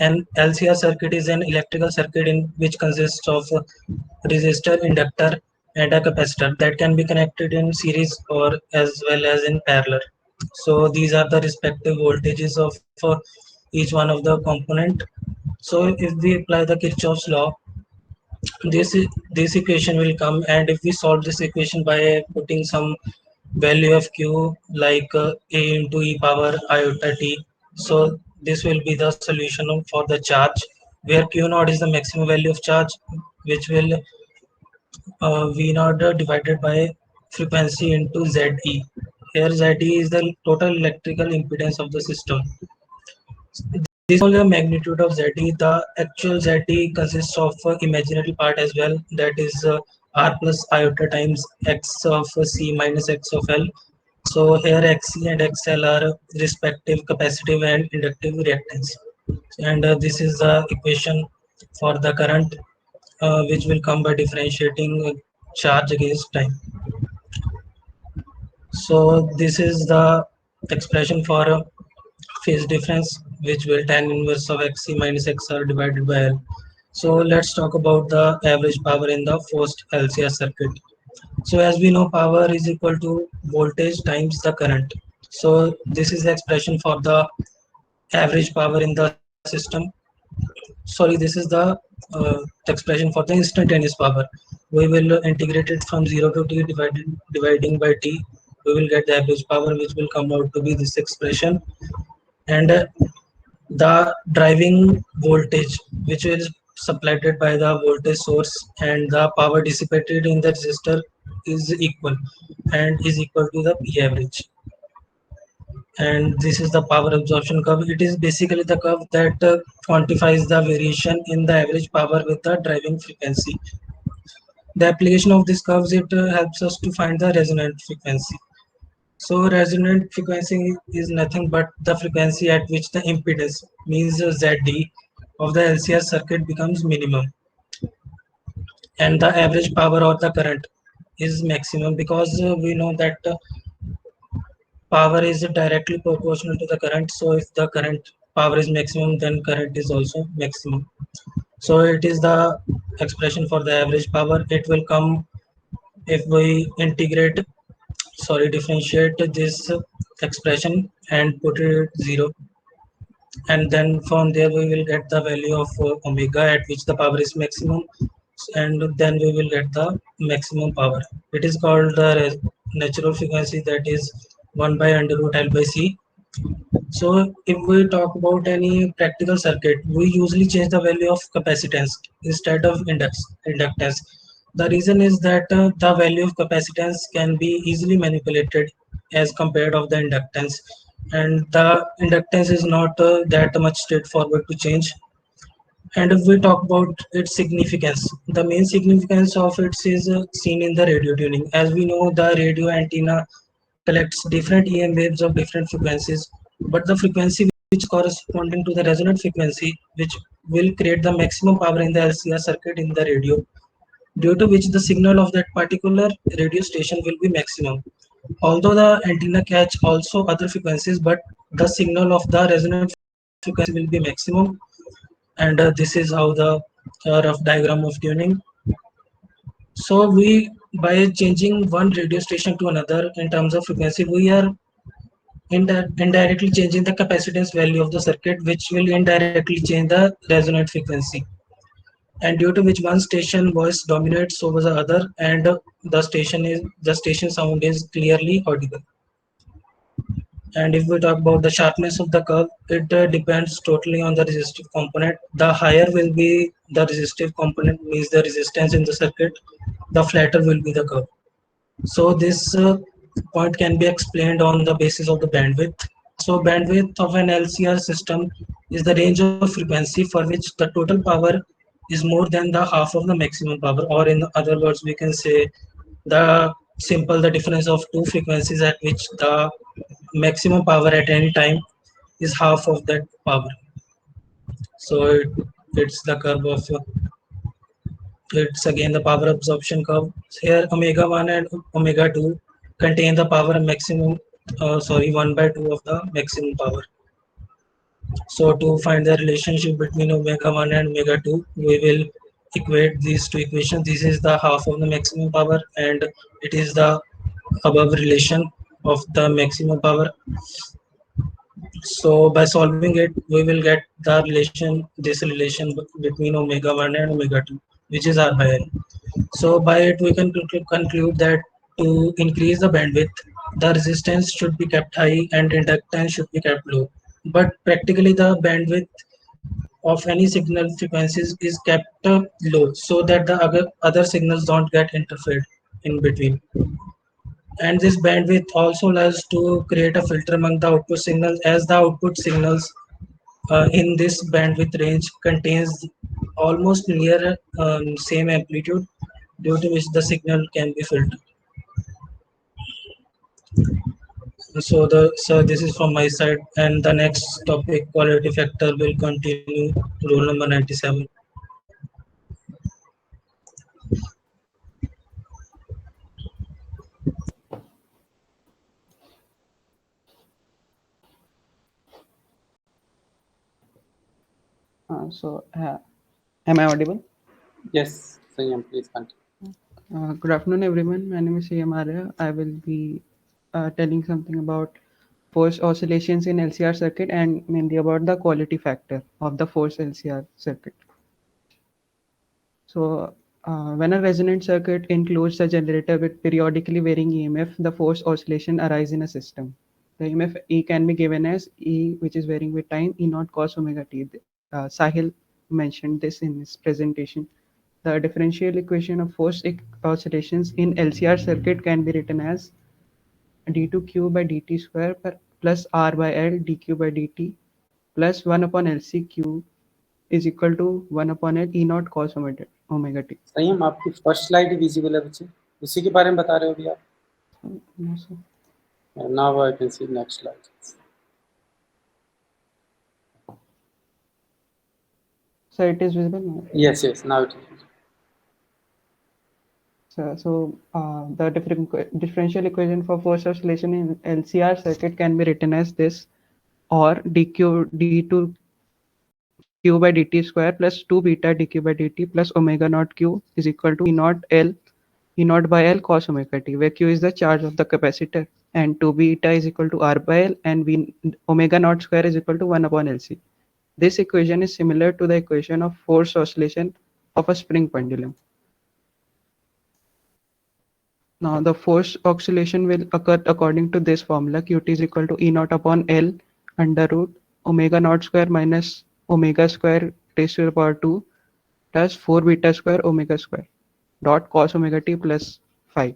An LCR circuit is an electrical circuit in which consists of a resistor, inductor, and a capacitor that can be connected in series or as well as in parallel. So these are the respective voltages of each one of the component. So if we apply the Kirchhoff's law, this equation will come, and if we solve this equation by putting some value of q like a into e power iota t, so this will be the solution for the charge, where q naught is the maximum value of charge, which will v naught divided by frequency into ze. Here ze is the total electrical impedance of the system. This is only the magnitude of ZE. The actual ZE consists of imaginary part as well, that is R plus iota times X of C minus X of L. So here Xc and XL are respective capacitive and inductive reactance. And this is the equation for the current, which will come by differentiating charge against time. So this is the expression for phase difference, which will tan inverse of xc minus xr divided by L. So let's talk about the average power in the first LCR circuit. So as we know, power is equal to voltage times the current. So this is the expression for the average power in the system. Sorry, this is the expression for the instantaneous power. We will integrate it from 0 to t dividing by t. We will get the average power, which will come out to be this expression. And the driving voltage, which is supplied by the voltage source, and the power dissipated in the resistor is equal, and is equal to the P average. And this is the power absorption curve. It is basically the curve that quantifies the variation in the average power with the driving frequency. The application of this curves, it helps us to find the resonant frequency. So resonant frequency is nothing but the frequency at which the impedance, means ZD, of the LCR circuit becomes minimum, and the average power or the current is maximum, because we know that power is directly proportional to the current. So if the current power is maximum, then current is also maximum. So it is the expression for the average power. It will come if we integrate, sorry, differentiate this expression and put it 0, and then from there we will get the value of omega at which the power is maximum, and then we will get the maximum power. It is called the natural frequency, that is 1 by under root L by C. So if we talk about any practical circuit, we usually change the value of capacitance instead of inductance. The reason is that the value of capacitance can be easily manipulated as compared of the inductance, and the inductance is not that much straightforward to change. And if we talk about its significance, the main significance of it is seen in the radio tuning. As we know, the radio antenna collects different EM waves of different frequencies, but the frequency which corresponding to the resonant frequency, which will create the maximum power in the LCR circuit in the radio, due to which the signal of that particular radio station will be maximum. Although the antenna catch also other frequencies, but the signal of the resonant frequency will be maximum. And this is how the rough diagram of tuning. So we, by changing one radio station to another in terms of frequency, we are indirectly changing the capacitance value of the circuit, which will indirectly change the resonant frequency, and due to which one station voice dominates over the other, and the station sound is clearly audible. And if we talk about the sharpness of the curve, it depends totally on the resistive component. The higher will be the resistive component, means the resistance in the circuit, the flatter will be the curve. So this point can be explained on the basis of the bandwidth. So bandwidth of an LCR system is the range of frequency for which the total power is more than the half of the maximum power, or in other words, we can say the difference of two frequencies at which the maximum power at any time is half of that power. So it's the curve of it's again the power absorption curve. Here omega 1 and omega 2 contain the power maximum, sorry, 1 by 2 of the maximum power. So to find the relationship between omega 1 and omega 2, we will equate these two equations. This is the half of the maximum power and it is the above relation of the maximum power. So by solving it, we will get this relation between omega 1 and omega 2, which is R by L. So by it, we can conclude that to increase the bandwidth, the resistance should be kept high and inductance should be kept low. But practically the bandwidth of any signal frequencies is kept low so that the other signals don't get interfered in between. And this bandwidth also allows to create a filter among the output signals as the output signals in this bandwidth range contains almost near same amplitude due to which the signal can be filtered. So this is from my side, and the next topic quality factor will continue rule number 97. Am I audible? Yes, Sanyam, please continue. Good afternoon, everyone. My name is CM Arya. I will be telling something about force oscillations in LCR circuit and mainly about the quality factor of the force LCR circuit. So, when a resonant circuit includes a generator with periodically varying EMF, the force oscillation arise in a system. The EMF E can be given as E, which is varying with time, E naught cos omega t. Sahil mentioned this in his presentation. The differential equation of force oscillations in LCR circuit can be written as d2q by dt square plus r by l dq by dt plus 1 upon LC q is equal to 1 upon L E naught cos omega t. संयम आपकी first slide visible है बच्चे, उसी के बारे में बता रहे हो अभी आप? No, sir. Now I can see next slide. So it is visible now. Yes, now it is. So the differential equation for force oscillation in LCR circuit can be written as this, or d2 q by dt square plus 2 beta dq by dt plus omega naught q is equal to E naught by L cos omega t, where q is the charge of the capacitor and 2 beta is equal to R by L and omega naught square is equal to 1 upon LC. This equation is similar to the equation of force oscillation of a spring pendulum. Now the force oscillation will occur according to this formula. Qt is equal to E naught upon L under root omega naught square minus omega square raised to the power 2 plus 4 beta square omega square dot cos omega t plus 5.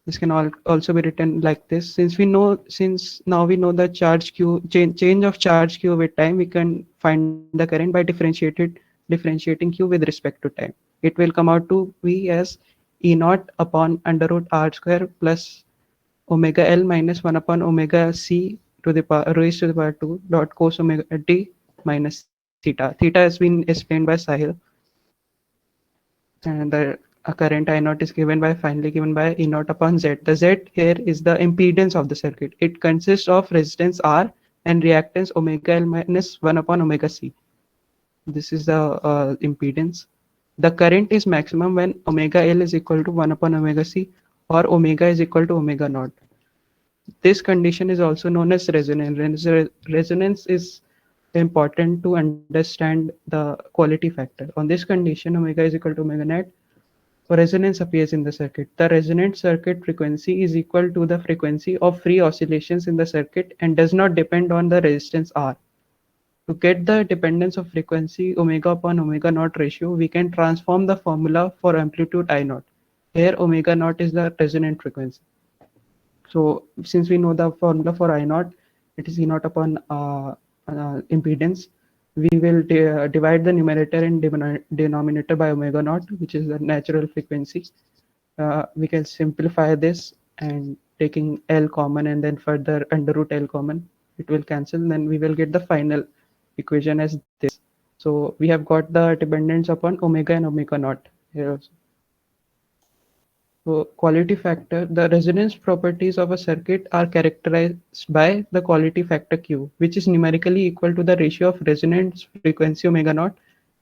This can also be written like this. Since now we know the charge q change of charge q with time, we can find the current by differentiating q with respect to time. It will come out to be as E naught upon under root r square plus omega L minus 1 upon omega c to the power raised to the power 2 dot cos omega t minus theta. Theta has been explained by Sahil. And the current I naught is finally given by E naught upon Z. The Z here is the impedance of the circuit. It consists of resistance R and reactance omega L minus 1 upon omega C. This is the impedance. The current is maximum when omega L is equal to 1 upon omega C or omega is equal to omega naught. This condition is also known as resonance. Resonance is important to understand the quality factor. On this condition, omega is equal to omega naught, resonance appears in the circuit. The resonant circuit frequency is equal to the frequency of free oscillations in the circuit and does not depend on the resistance R. To get the dependence of frequency omega upon omega naught ratio, we can transform the formula for amplitude I naught. Here omega naught is the resonant frequency. So since we know the formula for I naught, it is E naught upon impedance. We will divide the numerator and denominator by omega naught, which is the natural frequency. We can simplify this and taking L common and then further under root L common, it will cancel. Then we will get the final equation as this. So we have got the dependence upon omega and omega naught here also. So quality factor, the resonance properties of a circuit are characterized by the quality factor Q, which is numerically equal to the ratio of resonance frequency omega naught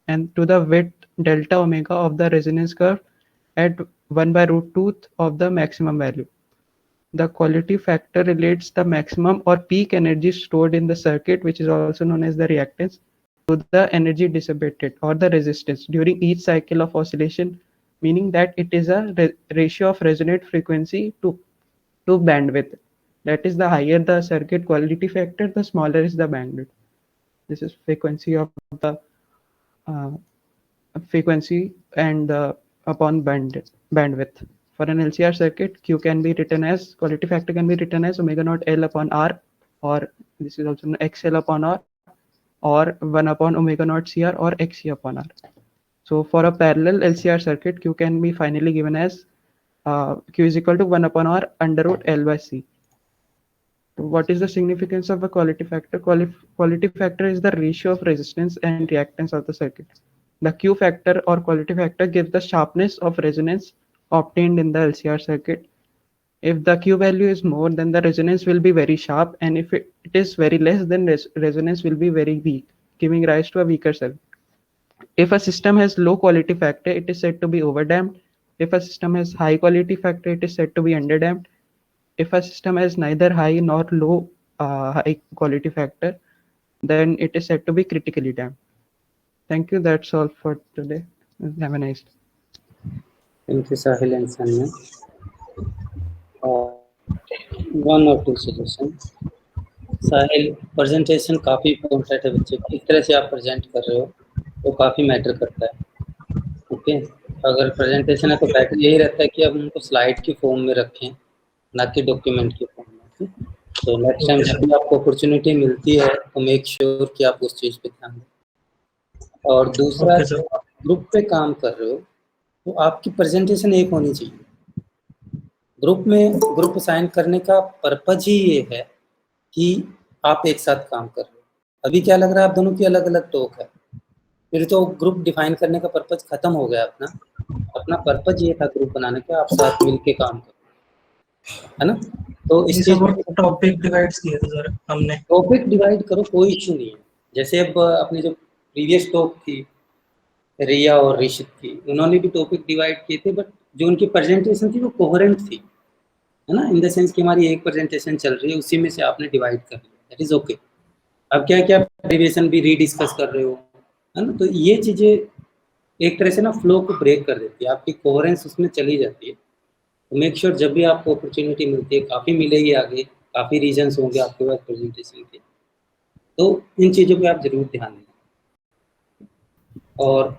and to the width delta omega of the resonance curve at 1 by root 2 of the maximum value. The quality factor relates the maximum or peak energy stored in the circuit, which is also known as the reactance, to the energy dissipated or the resistance during each cycle of oscillation, meaning that it is a ratio of resonant frequency to bandwidth. That is, the higher the circuit quality factor, the smaller is the bandwidth. This is frequency of the uh, frequency and upon bandwidth. For an LCR circuit, Q can be written as, quality factor can be written as omega naught L upon R, or this is also known XL upon R, or 1 upon omega naught CR, or XC upon R. So for a parallel LCR circuit, Q can be finally given as Q is equal to 1 upon R under root L by C. So what is the significance of a quality factor? Quality factor is the ratio of resistance and reactance of the circuit. The Q factor or quality factor gives the sharpness of resonance obtained in the LCR circuit. If the Q value is more, then the resonance will be very sharp, and if it is very less, then resonance will be very weak, giving rise to a weaker circuit. If a system has low quality factor, it is said to be overdamped. If a system has high quality factor, it is said to be underdamped. If a system has neither high nor low high quality factor, then it is said to be critically damped. Thank you. That's all for today. Have a nice day. Thank you, Sahil and Sanya. One or two suggestions. Sahil, presentation काफ़ी important है बच्चे, किस तरह से आप present कर रहे हो वो काफ़ी मैटर करता है। ओके, अगर प्रेजेंटेशन है तो बेटर यही रहता है कि आप उनको स्लाइड की फॉर्म में रखें, ना कि डॉक्यूमेंट की फॉर्म में। तो नेक्स्ट टाइम जब भी आपको अपॉर्चुनिटी मिलती है तो मेक श्योर कि आप उस चीज़ पे ध्यान दें। और दूसरा, Okay, sir. जब आप ग्रुप पे काम कर रहे हो तो आपकी प्रेजेंटेशन एक होनी चाहिए। ग्रुप में ग्रुप असाइन करने का पर्पज ही ये है कि आप एक साथ काम कर रहे हो। अभी क्या लग रहा है, आप दोनों की अलग अलग टॉक है, फिर तो ग्रुप डिफाइन करने का पर्पज खत्म हो गया अपना। अपना पर्पज ये था ग्रुप बनाने का, आप साथ मिलके काम करो, है ना। तो इस ये चीज सब में टॉपिक डिवाइड्स किए थे सर हमने। टॉपिक डिवाइड करो, कोई इशू नहीं है। जैसे अब अपनी जो प्रीवियस टॉक थी रिया और ऋषित की, उन्होंने भी टॉपिक डिवाइड किए थे, बट जो उनकी प्रेजेंटेशन थी वो कोहेरेंट थी, है ना, इन द सेंस कि हमारी एक प्रेजेंटेशन चल रही है, उसी में से आपने डिवाइड कर लिया, दैट इज ओके। अब क्या क्या डेरिवेशन भी रीडिस्कस कर रहे हो, है ना, तो ये चीज़ें एक तरह से ना फ्लो को ब्रेक कर देती है, आपकी कोहेरेंस उसमें चली जाती है। तो मेक श्योर जब भी आपको अपॉर्चुनिटी मिलती है, काफ़ी मिलेगी आगे, काफ़ी रीजन्स होंगे आपके पास प्रेजेंटेशन के, तो इन चीज़ों पे आप ज़रूर ध्यान दें। और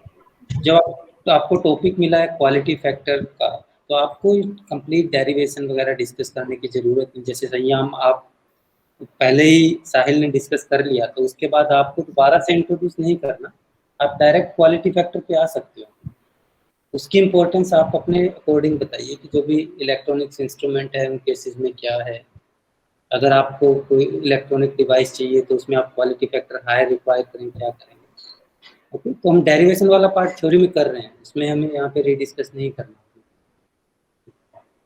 जब आपको टॉपिक मिला है क्वालिटी फैक्टर का, तो आपको कंप्लीट डेरिवेशन वगैरह डिस्कस करने की ज़रूरत नहीं। जैसे संयाम आप पहले ही साहिल ने डिस्कस कर लिया, तो उसके बाद आपको दोबारा से इंट्रोड्यूस नहीं करना, आप डायरेक्ट क्वालिटी फैक्टर पे आ सकते हो। उसकी इम्पोर्टेंस आप अपने अकॉर्डिंग बताइए कि जो भी इलेक्ट्रॉनिक्स इंस्ट्रूमेंट है उन केसेस में क्या है। अगर आपको कोई इलेक्ट्रॉनिक डिवाइस चाहिए तो उसमें आप क्वालिटी फैक्टर हाई रिक्वायर करें, क्या करेंगे। ओके, तो हम डेरिवेशन वाला पार्ट थ्योरी में कर रहे हैं, इसमें हमें यहाँ पे रीडिस्कस नहीं करना।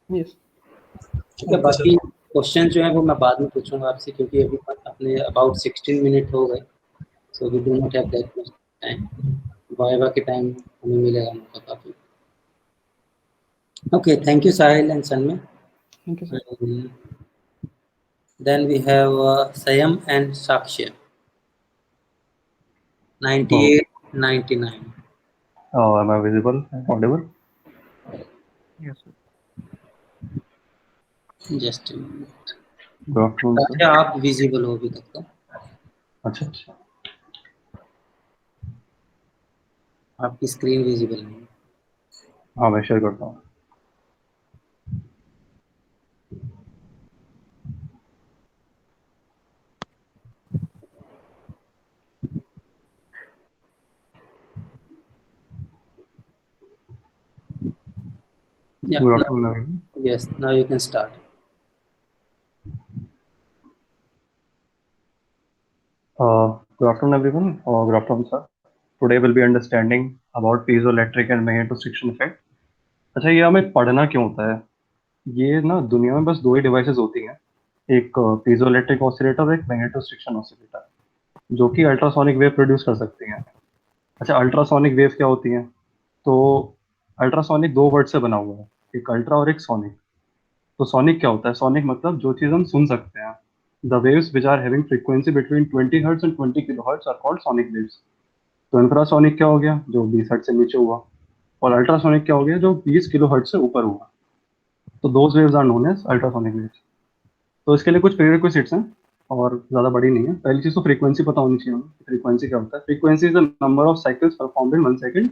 Yes. ठीक है, Okay, sir. बाकी क्वेश्चन जो है वो मैं बाद में पूछूंगा आपसे, क्योंकि अभी अपने अबाउट 16 मिनट हो गए, so we do not have that much time. Viva के टाइम हमें मिलेगा मौका काफ़ी। Okay, thank you Sahil and Sanmay. Thank you, sir. Then we have Sayam and Sakshi. 98, 99. Am I visible and audible? Yes, sir. Just a minute. Good afternoon, sir. अच्छा, आप visible हो अभी तक तो? अच्छा अच्छा, आपकी स्क्रीन विजिबल नहीं है। हाँ मैं शेयर करता हूँ। Yeah, Good now, afternoon, everyone. yes, now you can start. Good afternoon, everyone. Good afternoon, sir. Today we'll be understanding about piezoelectric and magnetostriction effect. अच्छा, ये हमें पढ़ना क्यों होता है? ये ना दुनिया में बस दो ही डिवाइसेस होती हैं, एक पीजोइलेक्ट्रिक ऑसिलेटर और एक मैग्नेटोस्ट्रिक्शन ऑसिलेटर, जो कि अल्ट्रासोनिक वेव प्रोड्यूस कर सकती हैं। अच्छा, अल्ट्रासोनिक वेव क्या होती हैं? तो अल्ट्रासोनिक दो वर्ड से बना हुआ है, एक अल्ट्रा और एक सोनिक। तो सोनिक क्या होता है? सोनिक मतलब जो चीज़ हम सुन सकते हैं। The waves which are having frequency between 20 hertz and 20 kilohertz are called sonic waves. तो इंफ्रासोनिक क्या हो गया? जो 20 हर्ट्ज से नीचे हुआ। और अल्ट्रासोनिक क्या हो गया? जो 20 किलो हर्ट्ज से ऊपर हुआ। तो those waves are known as ultrasonic waves. तो इसके लिए कुछ प्रीरिक्विजिट्स हैं, और ज़्यादा बड़ी नहीं है। पहली चीज़ तो फ्रीक्वेंसी पता होनी चाहिए हमें। फ्रीक्वेंसी क्या होता है? Frequency is the number of cycles performed in 1 second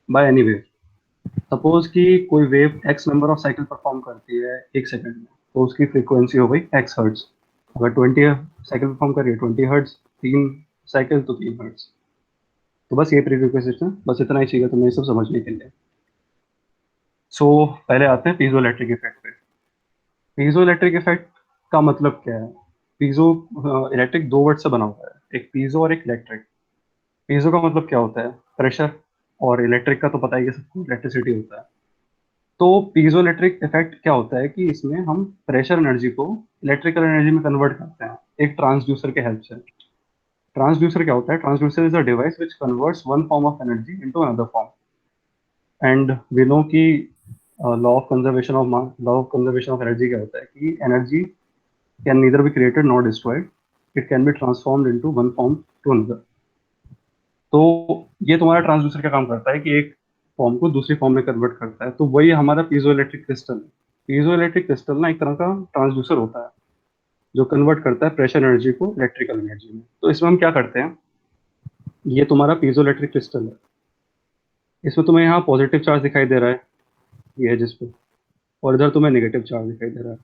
by any wave. Suppose कि कोई wave x number of cycle perform करती है 1 सेकंड में, तो उसकी फ्रीक्वेंसी हो गई एक्स हर्ट्ज। अगर 20 साइकिल परफॉर्म कर रही है 20 हर्ट्ज, 3 साइकिल तो 3 हर्ट्ज। तो बस ये प्रीरिक्विजिट्स हैं, बस इतना ही चाहिए तुम्हें ये सब समझने के लिए। सो पहले आते हैं पीजोइलेक्ट्रिक इफेक्ट पे। पीजोइलेक्ट्रिक इफेक्ट का मतलब क्या है? पीजो इलेक्ट्रिक दो वर्ड से बना हुआ है, एक पीजो और एक इलेक्ट्रिक। पीजो का मतलब क्या होता है? प्रेशर। और इलेक्ट्रिक का तो पता ही है सबको, इलेक्ट्रिसिटी होता है। तो पीजो इलेक्ट्रिक इफेक्ट क्या होता है कि इसमें हम प्रेशर एनर्जी को इलेक्ट्रिकल एनर्जी में कन्वर्ट करते हैं एक ट्रांसड्यूसर के हेल्प से। ट्रांसड्यूसर क्या होता है? Transducer is a device which converts one form of energy into another form. And we know कि law of conservation of energy क्या होता है कि energy can neither be created not destroyed, it can be transformed into one form to another. तो ये तुम्हारा transducer का काम करता है कि एक फॉर्म को दूसरी फॉर्म में कन्वर्ट करता है। तो वही हमारा पीजो इलेक्ट्रिक क्रिस्टल है। पीजो इलेक्ट्रिक क्रिस्टल ना एक तरह का ट्रांसड्यूसर होता है जो कन्वर्ट करता है प्रेशर एनर्जी को इलेक्ट्रिकल एनर्जी में। तो इसमें हम क्या करते हैं, ये तुम्हारा पीजो इलेक्ट्रिक क्रिस्टल है। इसमें तुम्हें यहाँ पॉजिटिव चार्ज दिखाई दे रहा है, ये है जिसपे, और इधर तुम्हें नेगेटिव चार्ज दिखाई दे रहा है।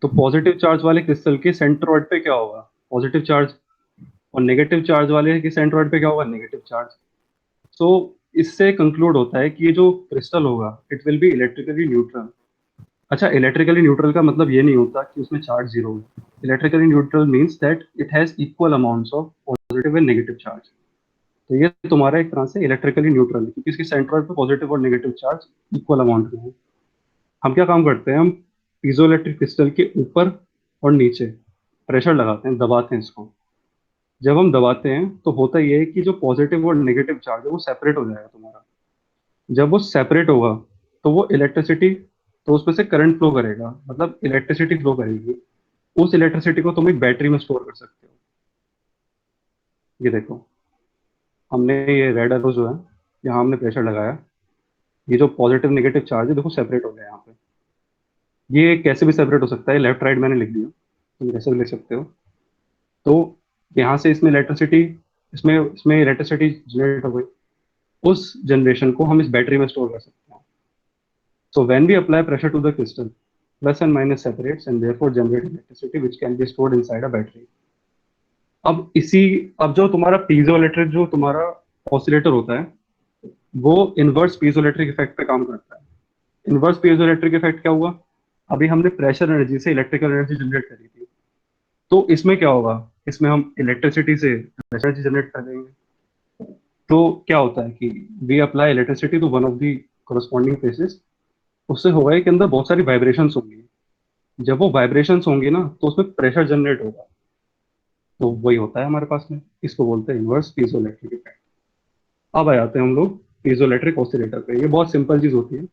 तो पॉजिटिव चार्ज वाले क्रिस्टल के सेंट्रोइड पे क्या होगा? Positive charge. और नेगेटिव चार्ज वाले के सेंट्रोइड पे क्या होगा? Negative charge. सो इससे कंक्लूड होता है कि ये जो क्रिस्टल होगा it will be electrically neutral. अच्छा, इलेक्ट्रिकली न्यूट्रल का मतलब ये नहीं होता कि उसमें चार्ज जीरो है। Electrically neutral means that it has equal amounts of positive and negative charge. तो ये तुम्हारा एक तरह से इलेक्ट्रिकली न्यूट्रल है क्योंकि इसके सेंट्रोइड पे पॉजिटिव और नेगेटिव चार्ज इक्वल अमाउंट में है। हम क्या काम करते हैं, हम पीजोइलेक्ट्रिक क्रिस्टल के ऊपर और नीचे प्रेशर लगाते हैं, दबाते हैं इसको। जब हम दबाते हैं तो होता ये है कि जो पॉजिटिव और नेगेटिव चार्ज है वो सेपरेट हो जाएगा तुम्हारा। जब वो सेपरेट होगा तो वो इलेक्ट्रिसिटी, तो उसमें से करंट फ्लो करेगा, मतलब इलेक्ट्रिसिटी फ्लो करेगी। उस इलेक्ट्रिसिटी को तुम एक बैटरी में स्टोर कर सकते हो। ये देखो, हमने ये रेड एरो जो है, यहाँ हमने प्रेशर लगाया, ये जो पॉजिटिव नेगेटिव चार्ज है देखो सेपरेट हो गया यहाँ पे। ये कैसे भी सेपरेट हो सकता है, लेफ्ट राइट मैंने लिख दिया, तुम कैसे भी लिख सकते हो। तो यहाँ से इसमें इलेक्ट्रिसिटी, इसमें इसमें इलेक्ट्रिसिटी जनरेट हो गई। उस जनरेशन को हम इस बैटरी में स्टोर कर सकते हैं। So when we apply pressure to the crystal, plus and minus separates and therefore generate electricity which can be stored inside a battery. अब जो तुम्हारा पीजो इलेक्ट्रिक जो तुम्हारा ऑसिलेटर होता है वो इनवर्स पीजो इलेक्ट्रिक इफेक्ट पे काम करता है। इनवर्स पीजो इलेक्ट्रिक इफेक्ट क्या हुआ? अभी हमने प्रेशर एनर्जी से इलेक्ट्रिकल एनर्जी जनरेट करी थी, तो इसमें क्या होगा, इसमें हम इलेक्ट्रिसिटी से प्रेशर एनर्जी जनरेट कर देंगे। तो क्या होता है कि we apply electricity to one of the corresponding faces, उससे होगा कि अंदर बहुत सारी वाइब्रेशंस होंगी। जब वो वाइब्रेशंस होंगी ना तो उसमें प्रेशर जनरेट होगा। तो वही होता है हमारे पास में, इसको बोलते हैं इनवर्स पीजो इलेक्ट्रिक इफेक्ट। अब आ जाते हैं हम लोग पीजो इलेक्ट्रिक ऑसिलेटर पे। ये बहुत सिंपल चीज होती है।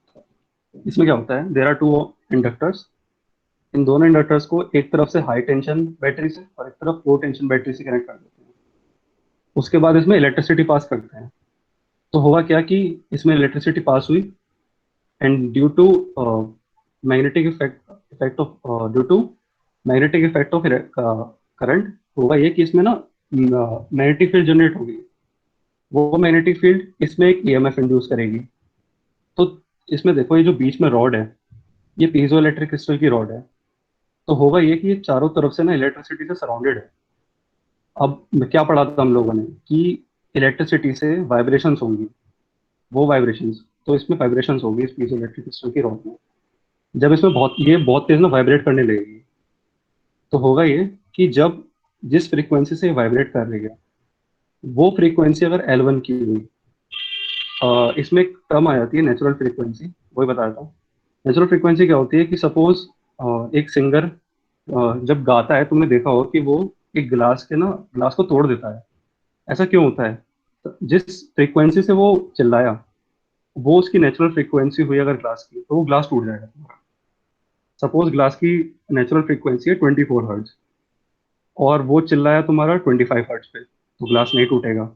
इसमें क्या होता है, देयर आर टू इंडक्टर्स। इन दोनों इंडक्टर्स को एक तरफ से हाई टेंशन बैटरी से और एक तरफ लो टेंशन बैटरी से कनेक्ट कर देते हैं। उसके बाद इसमें इलेक्ट्रिसिटी पास करते हैं। तो होगा क्या कि इसमें इलेक्ट्रिसिटी पास हुई, and due to magnetic effect of due to magnetic effect of current, होगा ये कि इसमें ना मैग्नेटिक फील्ड जनरेट होगी। वो मैग्नेटिक फील्ड इसमें एक ईएमएफ इंड्यूस करेगी। तो इसमें देखो, ये जो बीच में रॉड है ये पीजो इलेक्ट्रिक क्रिस्टल की रॉड है। तो होगा ये कि ये चारों तरफ से ना इलेक्ट्रिसिटी से सराउंडेड है। अब क्या पढ़ा था हम लोगों ने कि इलेक्ट्रिसिटी से वाइब्रेशंस होंगी, वो वाइब्रेशंस, तो इसमें वाइब्रेशंस होगी इस पीजो इलेक्ट्रिक क्रिस्टल की रॉड में। जब इसमें बहुत तेज ना वाइब्रेट करने लगेगी, तो होगा ये कि जब जिस फ्रीक्वेंसी से वाइब्रेट कर रही है वो फ्रीक्वेंसी अगर L1 की हुई, इसमें एक टर्म आ जाती है नेचुरल फ्रीक्वेंसी, वही बता देता हूँ। नेचुरल फ्रीक्वेंसी क्या होती है कि सपोज एक सिंगर जब गाता है, तुमने देखा होगा कि वो एक ग्लास को तोड़ देता है। ऐसा क्यों होता है? तो जिस फ्रीक्वेंसी से वो चिल्लाया, वो उसकी नेचुरल फ्रीक्वेंसी हुई अगर ग्लास की, तो वो ग्लास टूट जाएगा तुम्हारा। सपोज ग्लास की नेचुरल फ्रीक्वेंसी है 24 हर्ट्ज, और वो चिल्लाया तुम्हारा 25 हर्ट्ज पे, तो ग्लास नहीं टूटेगा।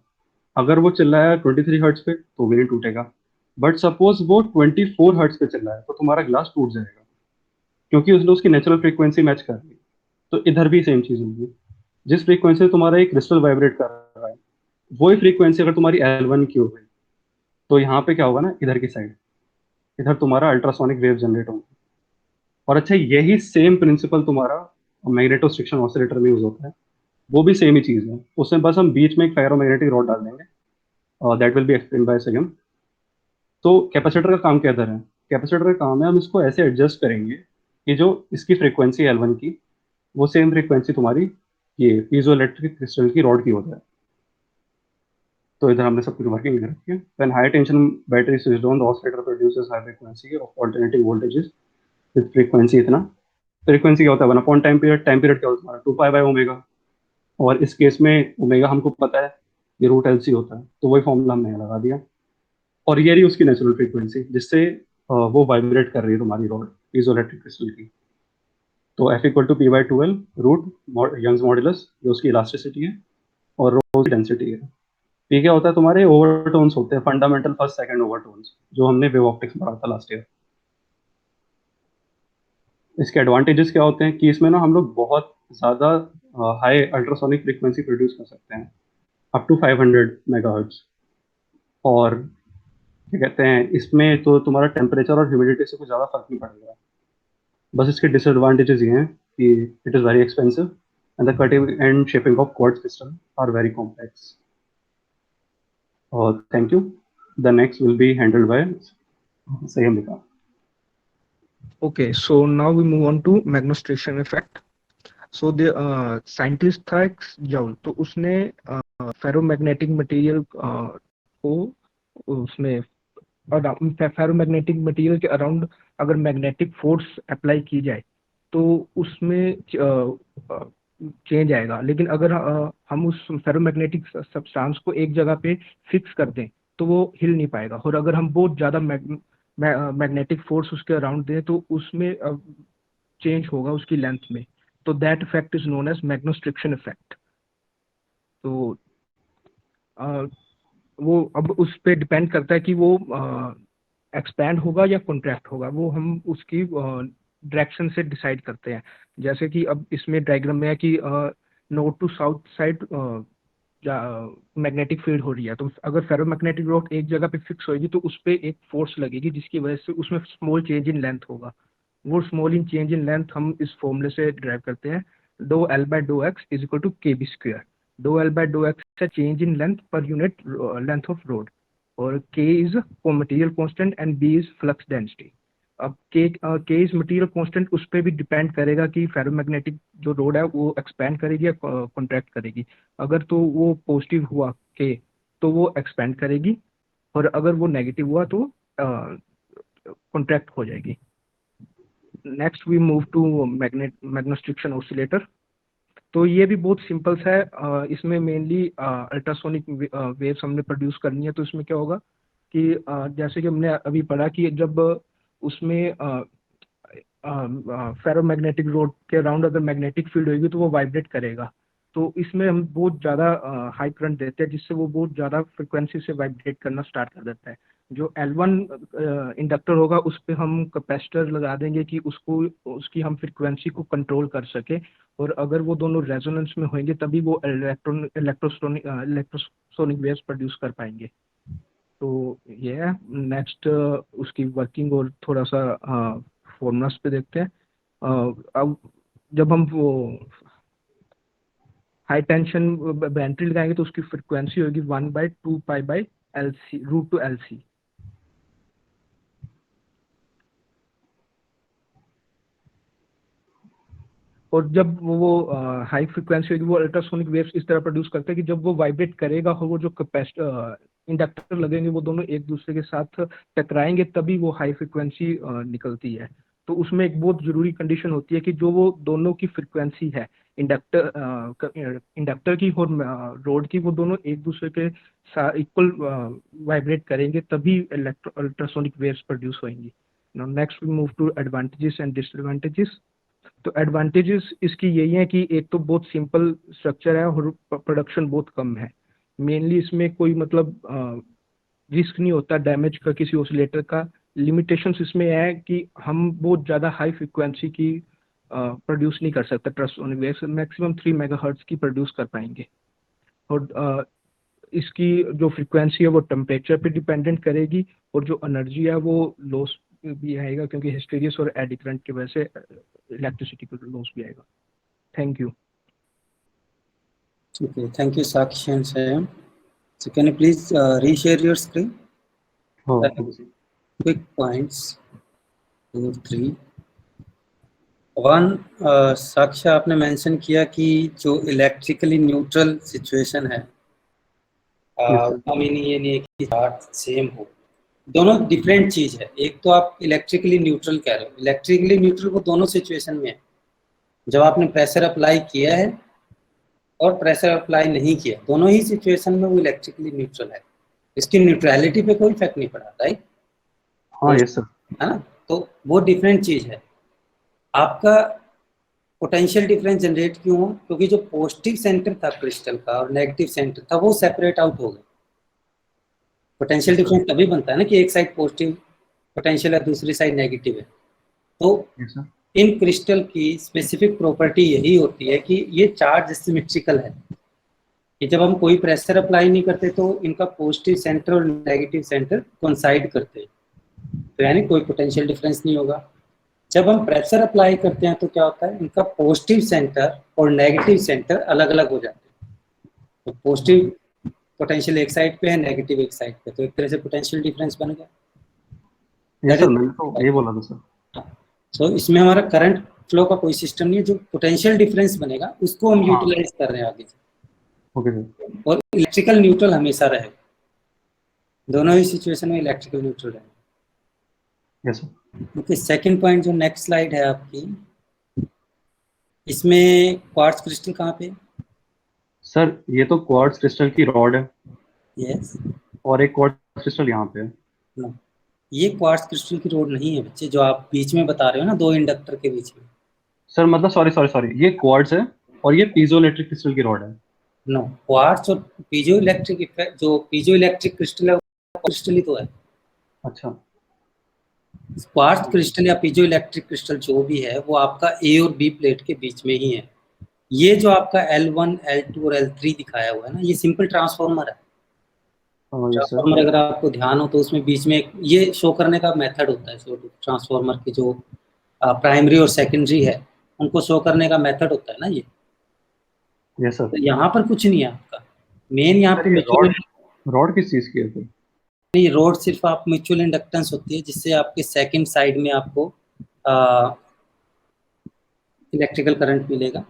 अगर वो चिल्लाया 23 हर्ट्ज पे, तो भी नहीं टूटेगा। बट सपोज वो 24 हर्ट्ज पे चिल्लाया, तो तुम्हारा ग्लास टूट जाएगा, क्योंकि उसने उसकी नेचुरल फ्रीक्वेंसी मैच कर ली। तो इधर भी सेम चीज होगी। जिस फ्रीक्वेंसी से तुम्हारा एक क्रिस्टल वाइब्रेट कर रहा है, वही फ्रीक्वेंसी अगर तुम्हारी L1 की हो गई, तो यहाँ पे क्या होगा ना, इधर की साइड, इधर तुम्हारा अल्ट्रासोनिक वेव जनरेट होगी। और अच्छा, यही सेम प्रिंसिपल तुम्हारा मैग्नेटोस्ट्रिक्शन ऑसिलेटर में यूज होता है। वो भी सेम ही चीज है, उसमें बस हम बीच में एक फेरोमैग्नेटिक रॉड डाल देंगे, और that will be explain by second. तो कैपेसिटर का काम क्या इधर है? कैपेसिटर का काम है, हम इसको ऐसे एडजस्ट करेंगे कि जो इसकी फ्रीक्वेंसी L1 की, वो सेम फ्रीक्वेंसी तुम्हारी ये पीजो इलेक्ट्रिक क्रिस्टल की रॉड की हो जाए। तो इधर हमने सब कुछ वर्किंग कर रखी है। When high tension battery switched on, the oscillator produces high frequency of alternating voltages with frequency इतना। फ्रीक्वेंसी क्या होता है? 1 अपॉन टाइम पीरियड क्या होता है हमारा? 2 पाई बाय ओमेगा। और इस केस में ओमेगा हमको पता है, ये रूट एल सी होता है, तो वही फॉर्मूला हमने यहाँ लगा दिया। और ये रही उसकी नेचुरल फ्रीक्वेंसी जिससे वो वाइब्रेट कर रही है तुम्हारी रॉड पीजोइलेक्ट्रिक क्रिस्टल की। तो F equal to P by two L root Young's modulus, जो उसकी इलास्टिसिटी है, और रो की डेंसिटी है। पी क्या होता है? तुम्हारे ओवरटोन्स होते हैं, फंडामेंटल फर्स्ट सेकंड ओवरटोन्स, जो हमने वेव ऑप्टिक्स में पढ़ा था लास्ट ईयर। इसके एडवांटेजेस क्या होते हैं कि इसमें ना हम लोग बहुत ज़्यादा हाई अल्ट्रासोनिक फ्रीक्वेंसी प्रोड्यूस कर सकते हैं, अप टू 500 मेगाहर्ट्ज। और क्या कहते हैं, इसमें तो तुम्हारा टेम्परेचर और ह्यूमिडिटी से कुछ ज़्यादा फर्क नहीं पड़ेगा। बस इसके डिसएडवांटेजेस ये हैं कि it is very expensive and the cutting and shaping of quartz crystal are very complex. और thank you. The next will be handled by Samyamika. Okay, so now we move on to magnetization effect. So the scientist था एक जॉल, तो उसने ferromagnetic material को उसमें ferromagnetic material के around अगर magnetic force apply की जाए तो उसमें चेंज आएगा। लेकिन अगर हम उस फेरोमैग्नेटिक सब्सटेंस को एक जगह पे फिक्स कर दें तो वो हिल नहीं पाएगा। और अगर हम बहुत ज़्यादा मैग्नेटिक फोर्स उसके अराउंड दें तो उसमें चेंज होगा उसकी लेंथ में। तो that effect is known as magnetostriction effect. तो वो अब उस पर डिपेंड करता है कि वो एक्सपैंड होगा या कॉन्ट्रैक्ट होगा, वो हम उसकी डायरेक्शन से डिसाइड करते हैं। जैसे कि अब इसमें डायग्राम में है कि north to south side magnetic field हो रही है, तो अगर फेरोमैग्नेटिक रॉड एक जगह पे फिक्स होगी तो उस पर एक फोर्स लगेगी जिसकी वजह से उसमें स्मॉल चेंज इन लेंथ होगा। वो small in change in length हम इस फॉर्मूले से ड्राइव करते हैं, d L by d x is equal to k B square. D L by d x है change in length per unit length of rod, और k is material constant and B is flux density. अब k is material constant उस पर भी depend करेगा कि ferromagnetic जो road है वो एक्सपैंड करेगी या कॉन्ट्रैक्ट करेगी। अगर तो वो पॉजिटिव हुआ के तो वो एक्सपैंड करेगी, और अगर वो नेगेटिव हुआ तो कॉन्ट्रैक्ट हो जाएगी। Next we move to magnetostriction oscillator. तो ये भी बहुत सिंपल सा है। इसमें मेनली अल्ट्रासोनिक वेव्स हमने प्रोड्यूस करनी है। तो इसमें क्या होगा कि जैसे कि हमने अभी पढ़ा कि जब उसमें फेरोमैग्नेटिक रोड के अराउंड अगर मैग्नेटिक फील्ड होगी तो वो वाइब्रेट करेगा। तो इसमें हम बहुत ज़्यादा हाई करंट देते हैं जिससे वो बहुत ज़्यादा फ्रिक्वेंसी से वाइब्रेट करना स्टार्ट कर देता है। जो L1 इंडक्टर होगा उस पर हम कैपेसिटर लगा देंगे कि उसकी हम फ्रिक्वेंसी को कंट्रोल कर सके, और अगर वो दोनों रेजोनेंस में होंगे तभी वो इलेक्ट्रोसोनिक वेव्स प्रोड्यूस कर पाएंगे। तो ये है। नेक्स्ट उसकी वर्किंग और थोड़ा सा फॉर्मूलास पे देखते हैं। अब जब हम वो हाई टेंशन बैटरी लगाएंगे तो उसकी फ्रिक्वेंसी होगी 1/2 पाई/LC √2LC। और जब वो हाई फ्रिक्वेंसी होगी वो अल्ट्रासोनिक वेव्स इस तरह प्रोड्यूस करता है कि जब वो वाइब्रेट करेगा और वो जो इंडक्टर लगेंगे वो दोनों एक दूसरे के साथ टकराएंगे तभी वो हाई फ्रिक्वेंसी निकलती है। तो उसमें एक बहुत जरूरी कंडीशन होती है कि जो वो दोनों की फ्रिक्वेंसी है इंडक्टर की और रोड की, वो दोनों एक दूसरे के साथ इक्वल वाइब्रेट करेंगे तभी अल्ट्रासोनिक वेव्स प्रोड्यूस होंगी। Now next we move to advantages and disadvantages. तो एडवांटेजेस इसकी यही है कि एक तो बहुत सिंपल स्ट्रक्चर है और प्रोडक्शन बहुत कम है। मेनली इसमें कोई मतलब रिस्क नहीं होता डैमेज का किसी ऑसिलेटर का। लिमिटेशंस इसमें है कि हम बहुत ज़्यादा हाई फ्रिक्वेंसी की प्रोड्यूस नहीं कर सकते अल्ट्रासोनिक वेव्स, मैक्सिमम 3 मेगाहर्ट्ज की प्रोड्यूस कर पाएंगे। और इसकी जो फ्रिक्वेंसी है वो टेम्परेचर पे डिपेंडेंट करेगी और जो एनर्जी है वो लॉस भी आएगा क्योंकि हिस्टेरियस और एडी करंट की वजह से इलेक्ट्रिसिटी का लॉस भी आएगा। Thank you. Okay, thank you, Sakshi and Sam. So can you please reshare your screen? हाँ okay sir. Quick points, 2 or 3. One, साक्षी आपने मेंशन किया कि जो इलेक्ट्रिकली न्यूट्रल सिचुएशन है, उसका मीनिंग ये नहीं है कि चार्ज सेम हो, दोनों डिफरेंट चीज है। एक तो आप इलेक्ट्रिकली न्यूट्रल कह रहे हो, इलेक्ट्रिकली न्यूट्रल वो दोनों सिचुएशन में है, जब आपने प्रेशर अप्लाई किया है और प्रेशर अप्लाई नहीं किया, दोनों ही सिचुएशन में वो इलेक्ट्रिकली न्यूट्रल है। इसकी न्यूट्रलिटी पे कोई इफेक्ट नहीं पड़ा, राइट? हाँ यस सर। है ना? तो वो डिफरेंट चीज है। आपका पोटेंशियल डिफरेंस जनरेट क्यों हो? क्योंकि जो पॉजिटिव सेंटर था क्रिस्टल का और नेगेटिव सेंटर था वो सेपरेट आउट हो गए। पोटेंशियल डिफरेंस तभी बनता है ना कि एक साइड पॉजिटिव पोटेंशियल है, दूसरी साइड नेगेटिव है। तो यस सर। इन क्रिस्टल की स्पेसिफिक प्रॉपर्टी यही होती है कि ये चार्ज सिमेट्रिकल है, कि जब हम कोई प्रेशर अप्लाई नहीं करते तो इनका पॉजिटिव सेंटर और नेगेटिव सेंटर कोइंसाइड करते हैं, तो यानी कोई पोटेंशियल डिफरेंस नहीं होगा। जब हम प्रेशर अप्लाई करते हैं तो क्या होता है, इनका पॉजिटिव सेंटर और नेगेटिव सेंटर अलग अलग हो जाते हैं। तो पॉजिटिव पोटेंशियल एक साइड पे है, नेगेटिव एक साइड पे, तो एक तरह से पोटेंशियल डिफरेंस बन गया। यस सर, मैंने तो ये बोला था सर। तो इसमें हमारा करंट फ्लो का कोई सिस्टम नहीं है, जो पोटेंशियल डिफरेंस बनेगा उसको हम यूटिलाइज कर रहे हैं आगे। Okay sir. और इलेक्ट्रिकल न्यूट्रल हमेशा रहे, दोनों ही सिचुएशन में इलेक्ट्रिकल न्यूट्रल है। Yes sir. Okay, second point जो नेक्स्ट स्लाइड है आपकी, इसमें क्वार्ट्ज क्रिस्टल कहाँ पे? सर ये तो क्वार्ट्ज क्रिस्टल की रॉड है यस, और एक क्वार्ट्ज क्रिस्टल यहाँ पे है। नो, ये क्वार्ट्ज क्रिस्टल की रोड नहीं है बच्चे, जो आप बीच में बता रहे हो ना, दो इंडक्टर के बीच में। सर मतलब सॉरी ये क्वार्ट्ज है और ये पीजो इलेक्ट्रिक क्रिस्टल की रॉड है। नो, क्वार्ट्ज और पीजो इलेक्ट्रिक इफेक्ट, जो पीजो इलेक्ट्रिक क्रिस्टल है वो क्रिस्टल ही तो है। अच्छा। क्वार्ट्ज क्रिस्टल या पीजो इलेक्ट्रिक क्रिस्टल जो भी है वो आपका ए और बी प्लेट के बीच में ही है। ये जो आपका L1, L2 और L3 दिखाया हुआ है ना, ये सिंपल ट्रांसफॉर्मर है। Yes sir. ट्रांसफॉर्मर अगर आपको ध्यान हो तो उसमें बीच में ये शो करने का मेथड होता है, ट्रांसफॉर्मर की जो प्राइमरी और सेकेंडरी है उनको शो करने का मेथड होता है ना ये। Yes sir. तो यहाँ पर कुछ नहीं है आपका मेन, यहाँ पे म्यूचुअल रॉड किस चीज की है सर? नहीं, रोड सिर्फ आप म्यूचुअल इंडक्टेंस होती है जिससे आपके सेकंड साइड में आपको इलेक्ट्रिकल करंट मिलेगा।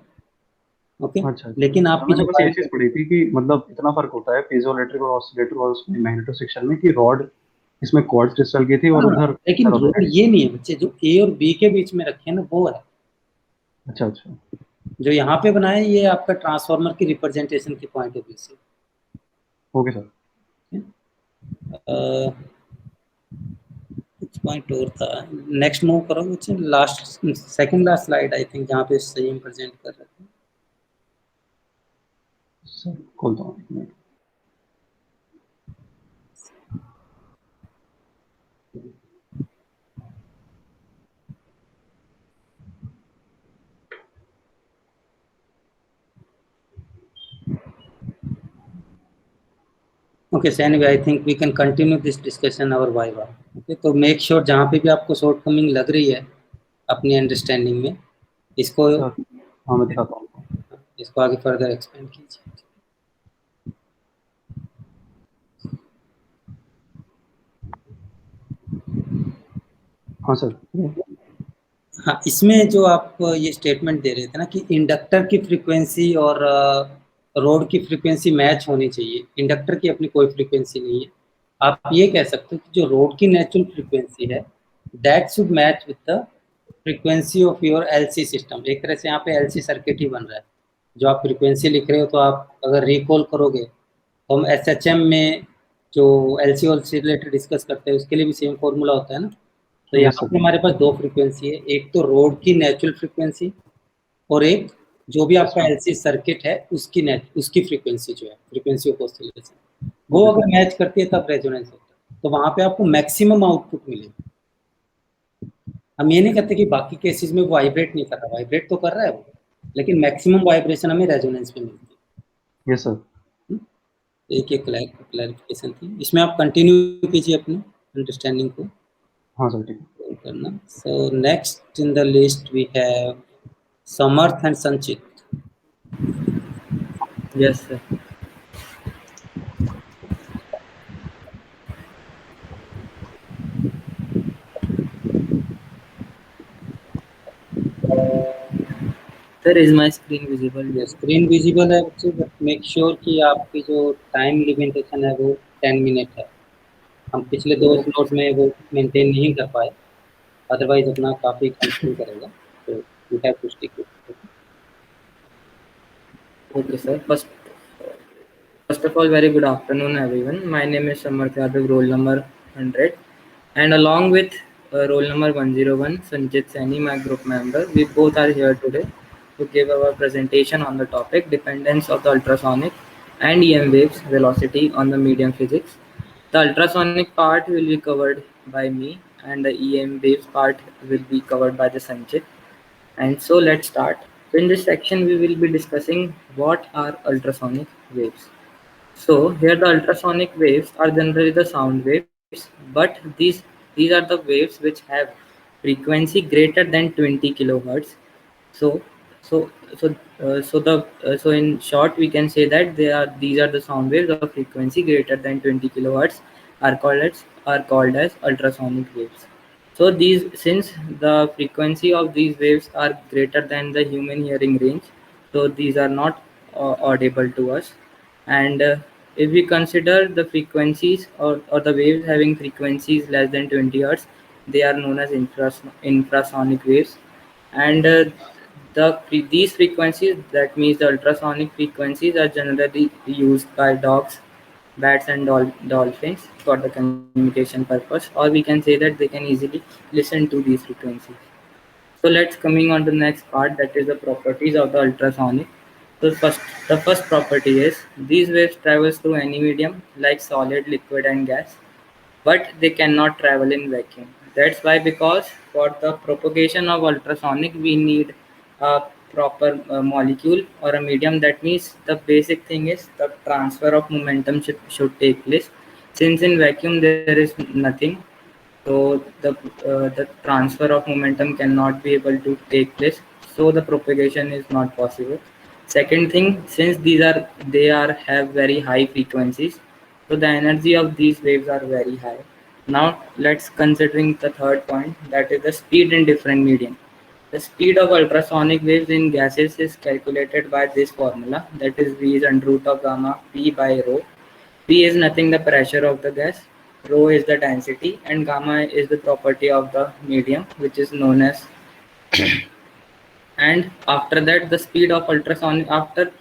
ओके, अच्छा। लेकिन आपकी मैंने जो बस ये चीज पढ़ी थी कि मतलब इतना फर्क होता है पीजो इलेक्ट्रिक और ऑसिलेटर और उसमें मैग्नेटो सेक्शन में, कि रॉड इसमें क्वार्ट्ज क्रिस्टल की थी और उधर। लेकिन रोड ये नहीं है बच्चे, जो ए और बी के बीच में रखे हैं ना वो है। अच्छा अच्छा। जो यहाँ पे बनाया है ये आपका ट्रांसफार्मर की रिप्रेजेंटेशन के पॉइंट ऑफ व्यू से। Okay sir. कुछ पॉइंट और था, नेक्स्ट मूव करो बच्चे, last second last slide I think, जहाँ पे सही प्रेजेंट कर रहे थे। सर खोलता हूँ एक minute. Okay, so anyway, I think we can continue this discussion our viva. Okay, तो make sure जहाँ पे भी आपको शॉर्ट कमिंग लग रही है अपनी अंडरस्टैंडिंग में, इसको सर हाँ मैं दिखाता हूँ। इसको आगे फर्दर एक्सपेंड कीजिए। हाँ सर। हाँ, इसमें जो आप ये स्टेटमेंट दे रहे थे ना कि इंडक्टर की फ्रीक्वेंसी और रोड की फ्रीक्वेंसी मैच होनी चाहिए, इंडक्टर की अपनी कोई फ्रीक्वेंसी नहीं है। आप ये कह सकते हो कि जो रोड की नेचुरल फ्रीक्वेंसी है that should match with the frequency of your LC system. एक तरह से यहाँ पे एलसी सर्किट ही बन रहा है। जो आप फ्रीक्वेंसी लिख रहे हो, तो आप अगर रिकॉल करोगे तो हम एसएचएम में जो एलसी और सी रिलेटेड डिस्कस करते हैं उसके लिए भी सेम फॉर्मूला होता है ना। तो Yes, यहाँ sir. पे हमारे पास दो फ्रीक्वेंसी है, एक तो रोड की नेचुरल फ्रीक्वेंसी और एक जो भी आपका एलसी सर्किट है उसकी फ्रीक्वेंसी जो है फ्रीक्वेंसी ऑफ ऑसिलेशन, वो Okay. अगर मैच करती है तब रेजोनेंस होता है। तो वहां पे आपको मैक्सिमम आउटपुट मिलेगा। हम ये नहीं कहते कि बाकी केसेस में वो वाइब्रेट नहीं कर रहा, वाइब्रेट तो कर रहा है वो, लेकिन मैक्सिमम वाइब्रेशन हमें रेजोनेंस में मिलती है। Yes, sir. एक क्लैरिफिकेशन थी, इसमें आप कंटिन्यू कीजिए अपने अंडरस्टैंडिंग को हाँ सर, ठीक है। करना। So next in the list we have Samarth and Sanchit. Yes, sir. Sir, is my screen visible? ये स्क्रीन विजिबल है बच्चे, बट मेक श्योर कि आपकी जो टाइम लिमिटेशन है वो 10 मिनट है। हम पिछले 2 स्लॉट में वो मेंटेन नहीं कर पाए, अदरवाइज अपना काफ़ी कंज्यूम करेगा, तो you have to stick with. Okay, sir. First of all, very good afternoon, everyone. My name is Samarth Yadav, roll number 100, and along with roll number 101, Sanjit Saini, my group member, we both are here today to give our presentation on the topic dependence of the ultrasonic and EM waves velocity on the medium physics. The ultrasonic part will be covered by me, and the EM waves part will be covered by the Sanjit. And so let's start. So in this section, we will be discussing what are ultrasonic waves. So here the ultrasonic waves are generally the sound waves, but these are the waves which have frequency greater than 20 kilohertz. So so so in short we can say that these are the sound waves of frequency greater than 20 kilohertz are called as ultrasonic waves. So these, since the frequency of these waves are greater than the human hearing range, so these are not audible to us. And if we consider the frequencies or the waves having frequencies less than 20 hertz, they are known as infrasonic waves. And these frequencies, that means the ultrasonic frequencies, are generally used by dogs, bats and dolphins for the communication purpose, or we can say that they can easily listen to these frequencies. So let's coming on to the next part, that is the properties of the ultrasonic. So the first property is these waves travels through any medium like solid, liquid and gas, but they cannot travel in vacuum. That's why, because for the propagation of ultrasonic we need a proper molecule or a medium. That means the basic thing is the transfer of momentum should take place. Since in vacuum there is nothing, so the transfer of momentum cannot be able to take place, so the propagation is not possible. Second thing, since they are have very high frequencies, so the energy of these waves are very high. Now let's considering the third point, that is the speed in different medium. The speed of ultrasonic waves in gases is calculated by this formula, that is V is under root of gamma P by rho. P is nothing the pressure of the gas, rho is the density, and gamma is the property of the medium, which is known as and after that the speed of ultrasonic, after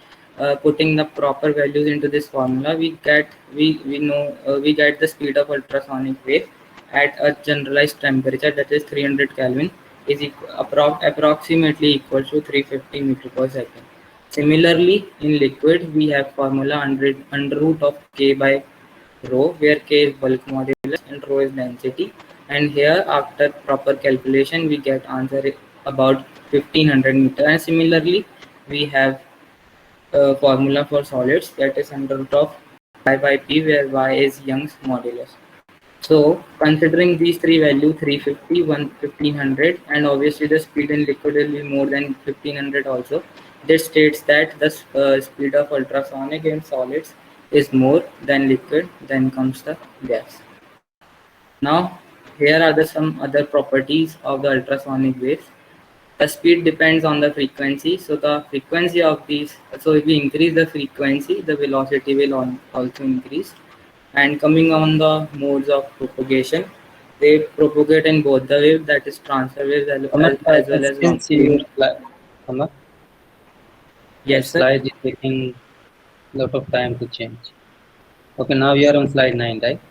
putting the proper values into this formula, we get we get the speed of ultrasonic wave at a generalized temperature, that is 300 Kelvin, is approximately equal to 350 meter per second. Similarly, in liquid we have formula under root of K by rho, where K is bulk modulus and rho is density. And here, after proper calculation, we get answer about 1500 meter. And similarly, we have formula for solids, that is under root of y by p, where y is Young's modulus. So considering these three values, 350, 1500, and obviously the speed in liquid will be more than 1500 also. This states that the speed of ultrasonic in solids is more than liquid, then comes the gas. Now here are some other properties of the ultrasonic waves. The speed depends on the frequency. So the frequency of these, so if we increase the frequency, the velocity will also increase. And coming on the modes of propagation, they propagate in both the wave, that is transfer waves as well as long see your wave. slide. Amar, your Yes, sir. slide is taking a lot of time to change. Okay, now you are on slide 9, right?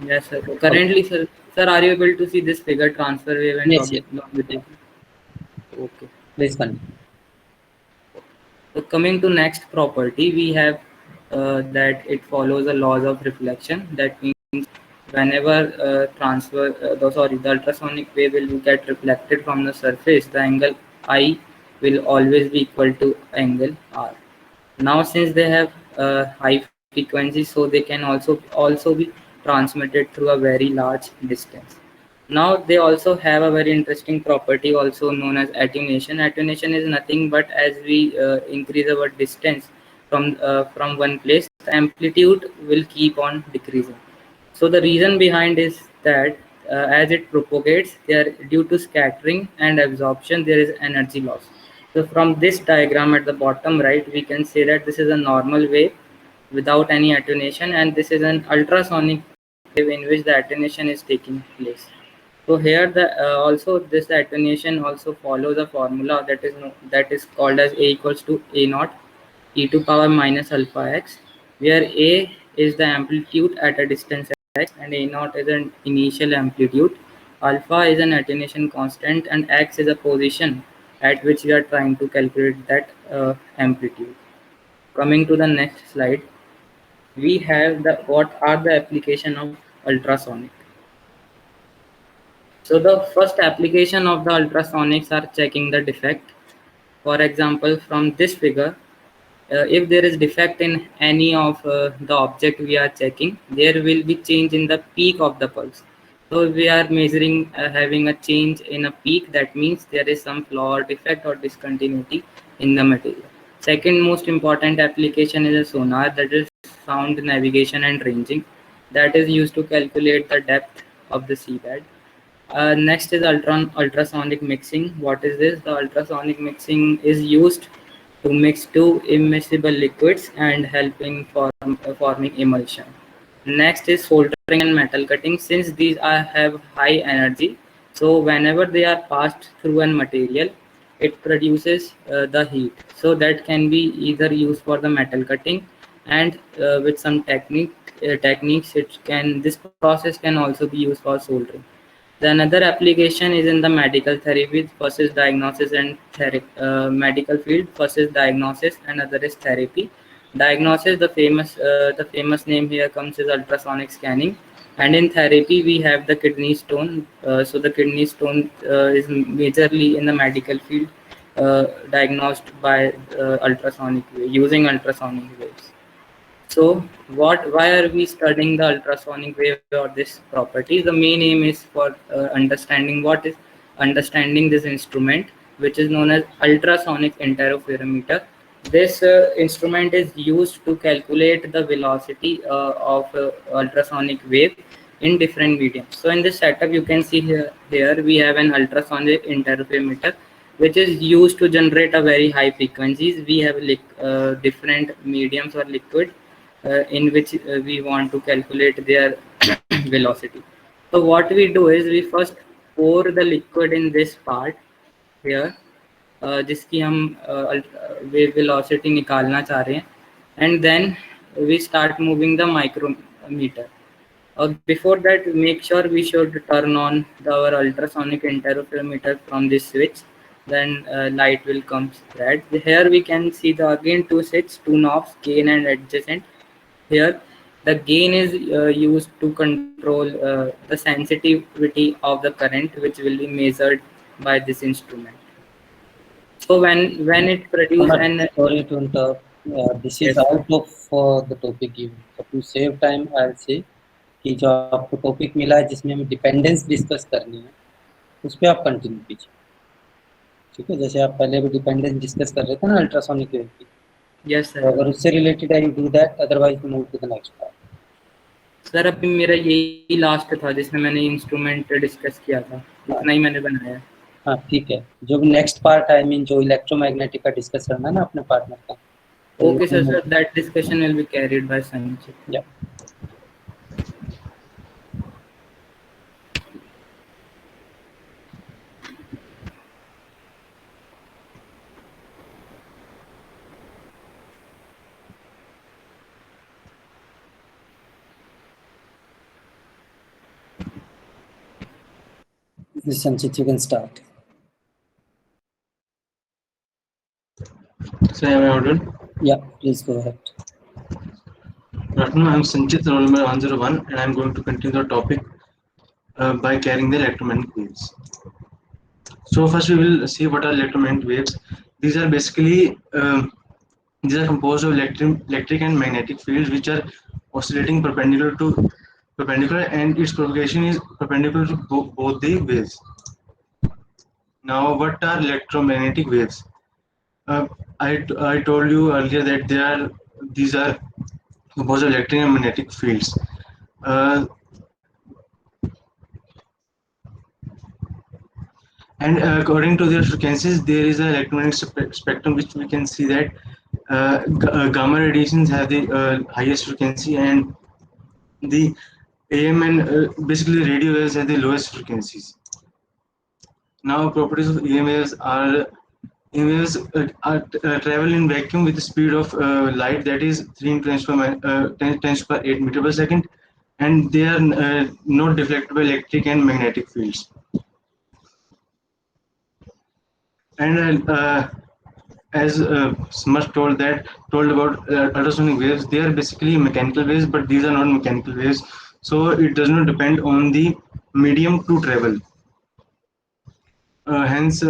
Yes, sir. Currently, sir, are you able to see this figure, transfer wave and Yes, yes. longitudinal? Okay. Please continue. So coming to next property, we have that it follows the laws of reflection. That means whenever the ultrasonic wave will get reflected from the surface, the angle I will always be equal to angle R. Now, since they have high frequency, so they can also be transmitted through a very large distance. Now, they also have a very interesting property, also known as attenuation. Attenuation is nothing but as we increase our distance from one place, the amplitude will keep on decreasing. So the reason behind is that as it propagates, there due to scattering and absorption, there is energy loss. So from this diagram at the bottom right, we can say that this is a normal wave without any attenuation, and this is an ultrasonic wave in which the attenuation is taking place. So here the also this attenuation also follows a formula that is called as A equals to A naught e to power minus alpha x, where A is the amplitude at a distance x and A naught is an initial amplitude. Alpha is an attenuation constant and x is a position at which we are trying to calculate that amplitude. Coming to the next slide, we have what are the application of ultrasonic. So the first application of the ultrasonics are checking the defect. For example, from this figure, if there is defect in any of the object we are checking, there will be change in the peak of the pulse. So if we are measuring having a change in a peak, that means there is some flaw or defect or discontinuity in the material. Second most important application is a sonar, that is sound navigation and ranging, that is used to calculate the depth of the seabed. Next is ultrasonic mixing. What is this? The ultrasonic mixing is used to mix two immiscible liquids and help in forming emulsion. Next is soldering and metal cutting. Since these have high energy, so whenever they are passed through a material, it produces the heat. So that can be either used for the metal cutting, and with some techniques, this process can also be used for soldering. The another application is in the medical therapy versus diagnosis and medical field versus diagnosis, and other is therapy. Diagnosis, the famous name here comes is ultrasonic scanning, and in therapy we have the kidney stone. So the kidney stone is majorly in the medical field diagnosed by using ultrasonic waves. So why are we studying the ultrasonic wave or this property? The main aim is for understanding this instrument, which is known as ultrasonic interferometer. This instrument is used to calculate the velocity of ultrasonic wave in different mediums. So in this setup, you can see here we have an ultrasonic interferometer, which is used to generate a very high frequencies. We have different mediums or liquid in which we want to calculate their velocity. So what we do is we first pour the liquid in this part here, जिसकी हम wave velocity निकालना चाह रहे हैं, and then we start moving the micrometer. Before that, make sure we should turn on our ultrasonic interferometer from this switch. Then light will come red. Here we can see again two knobs, gain and adjacent. Here, the gain is used to control the sensitivity of the current, which will be measured by this instrument. So when it produces sorry to interrupt. This is out of the topic given. So to save time, I'll say कि जो आपको topic मिला है जिसमें हमें dependence discuss करनी है, उस पर आप कंटिन्यू कीजिए. ठीक है, जैसे आप पहले भी डिपेंडेंस डिस्कस कर रहे थे ना अल्ट्रासोनिक वेव की. Yes sir. अगर उससे रिलेटेड है, you do that, otherwise move to the next part. Sir अभी मेरा यही लास्ट था जिसमें मैंने इंस्ट्रूमेंट डिस्कस किया था, इतना ही मैंने बनाया. हाँ ठीक है, जो नेक्स्ट पार्ट है, आई मीन जो इलेक्ट्रोमैग्नेटिक का डिस्कस करना है ना अपने पार्टनर का, तो Okay, sir, that discussion will be carried by Sanjit. या Sanjit, you can start. So am I audible? Yeah, please go ahead. Good afternoon, I'm Sanchit, roll number 101, and I'm going to continue the topic by carrying the electromagnetic waves. So first we will see what are electromagnetic waves. These are basically these are composed of electric and magnetic fields which are oscillating perpendicular, and its propagation is perpendicular to both the waves. Now, what are electromagnetic waves? I told you earlier that these are composed of electric and magnetic fields. And according to their frequencies, there is an electromagnetic spectrum which we can see that gamma radiations have the highest frequency, and the AM and basically radio waves have the lowest frequencies. Now, properties of EM waves are EM waves travel in vacuum with the speed of light, that is 3 into 10 per 8 meter per second, and they are not deflected by electric and magnetic fields. And as Smart told about ultrasonic waves, they are basically mechanical waves, but these are not mechanical waves, so it does not depend on the medium to travel. Hence,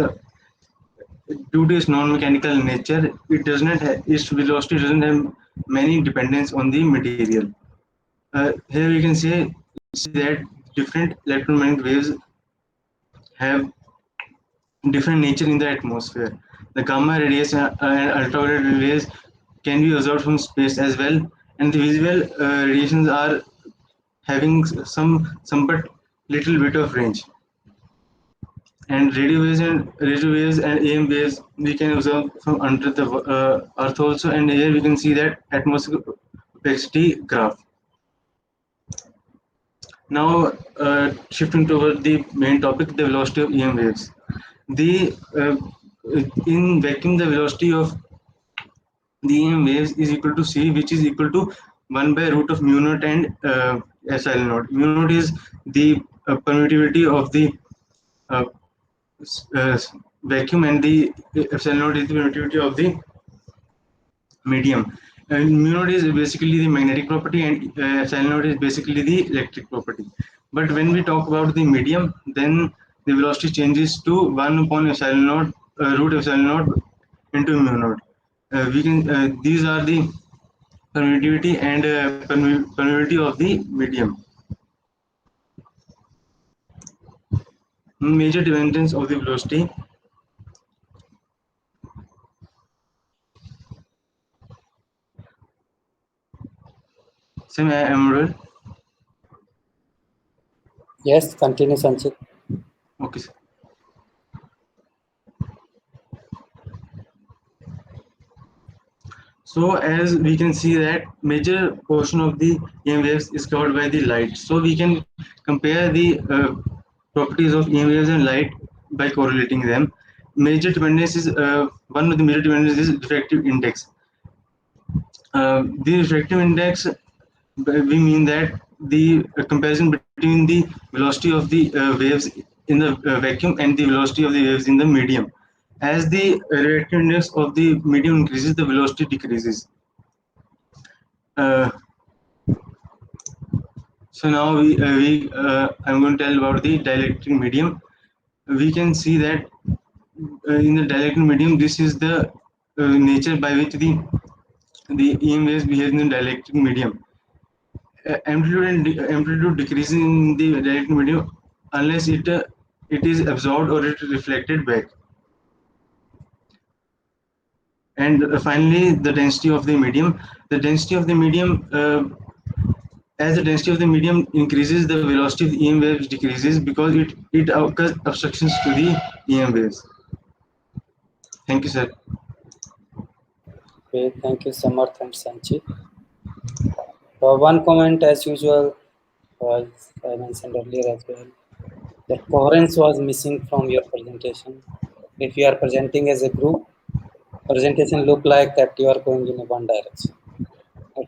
due to its non-mechanical nature, its velocity doesn't have many dependence on the material. Here we can see that different electromagnetic waves have different nature in the atmosphere. The gamma radiation and ultraviolet rays can be observed from space as well, and the visible radiations are having some but little bit of range. And radio waves and AM waves we can observe from under the Earth also, and here we can see that atmospheric opacity graph. Now, shifting toward the main topic, the velocity of EM waves. The in vacuum, the velocity of the EM waves is equal to c, which is equal to 1 by root of mu naught and epsilon naught. Mu naught is the permittivity of the uh, uh, vacuum, and the epsilon naught is the permittivity of the medium. And mu naught is basically the magnetic property, and epsilon naught is basically the electric property. But when we talk about the medium, then the velocity changes to 1 upon epsilon naught, root epsilon naught into mu naught. We can these are the permittivity and permittivity of the medium. Major dependence of the velocity. Same emerald. Yes, continue, Sanjit. Okay, sir. So as we can see that major portion of the EM waves is covered by the light. So we can compare the properties of EM waves and light by correlating them. Major dependence is one of the major dependencies is refractive index. The refractive index, we mean that the comparison between the velocity of the waves in the vacuum and the velocity of the waves in the medium. As the refractive index of the medium increases, the velocity decreases. Uh, so now I'm going to tell about the dielectric medium. We can see that in the dielectric medium, this is the nature by which the EM waves behave in the dielectric medium. Amplitude decreases in the dielectric medium unless it is absorbed or it is reflected back. And finally, the density of the medium. The density of the medium as the density of the medium increases, the velocity of EM waves decreases because it occurs obstructions to the EM waves. Thank you, sir. Okay, thank you, Samarth and Sanchit. One comment as usual, as I mentioned earlier as well, the coherence was missing from your presentation. If you are presenting as a group, presentation look like that you are going in a one direction.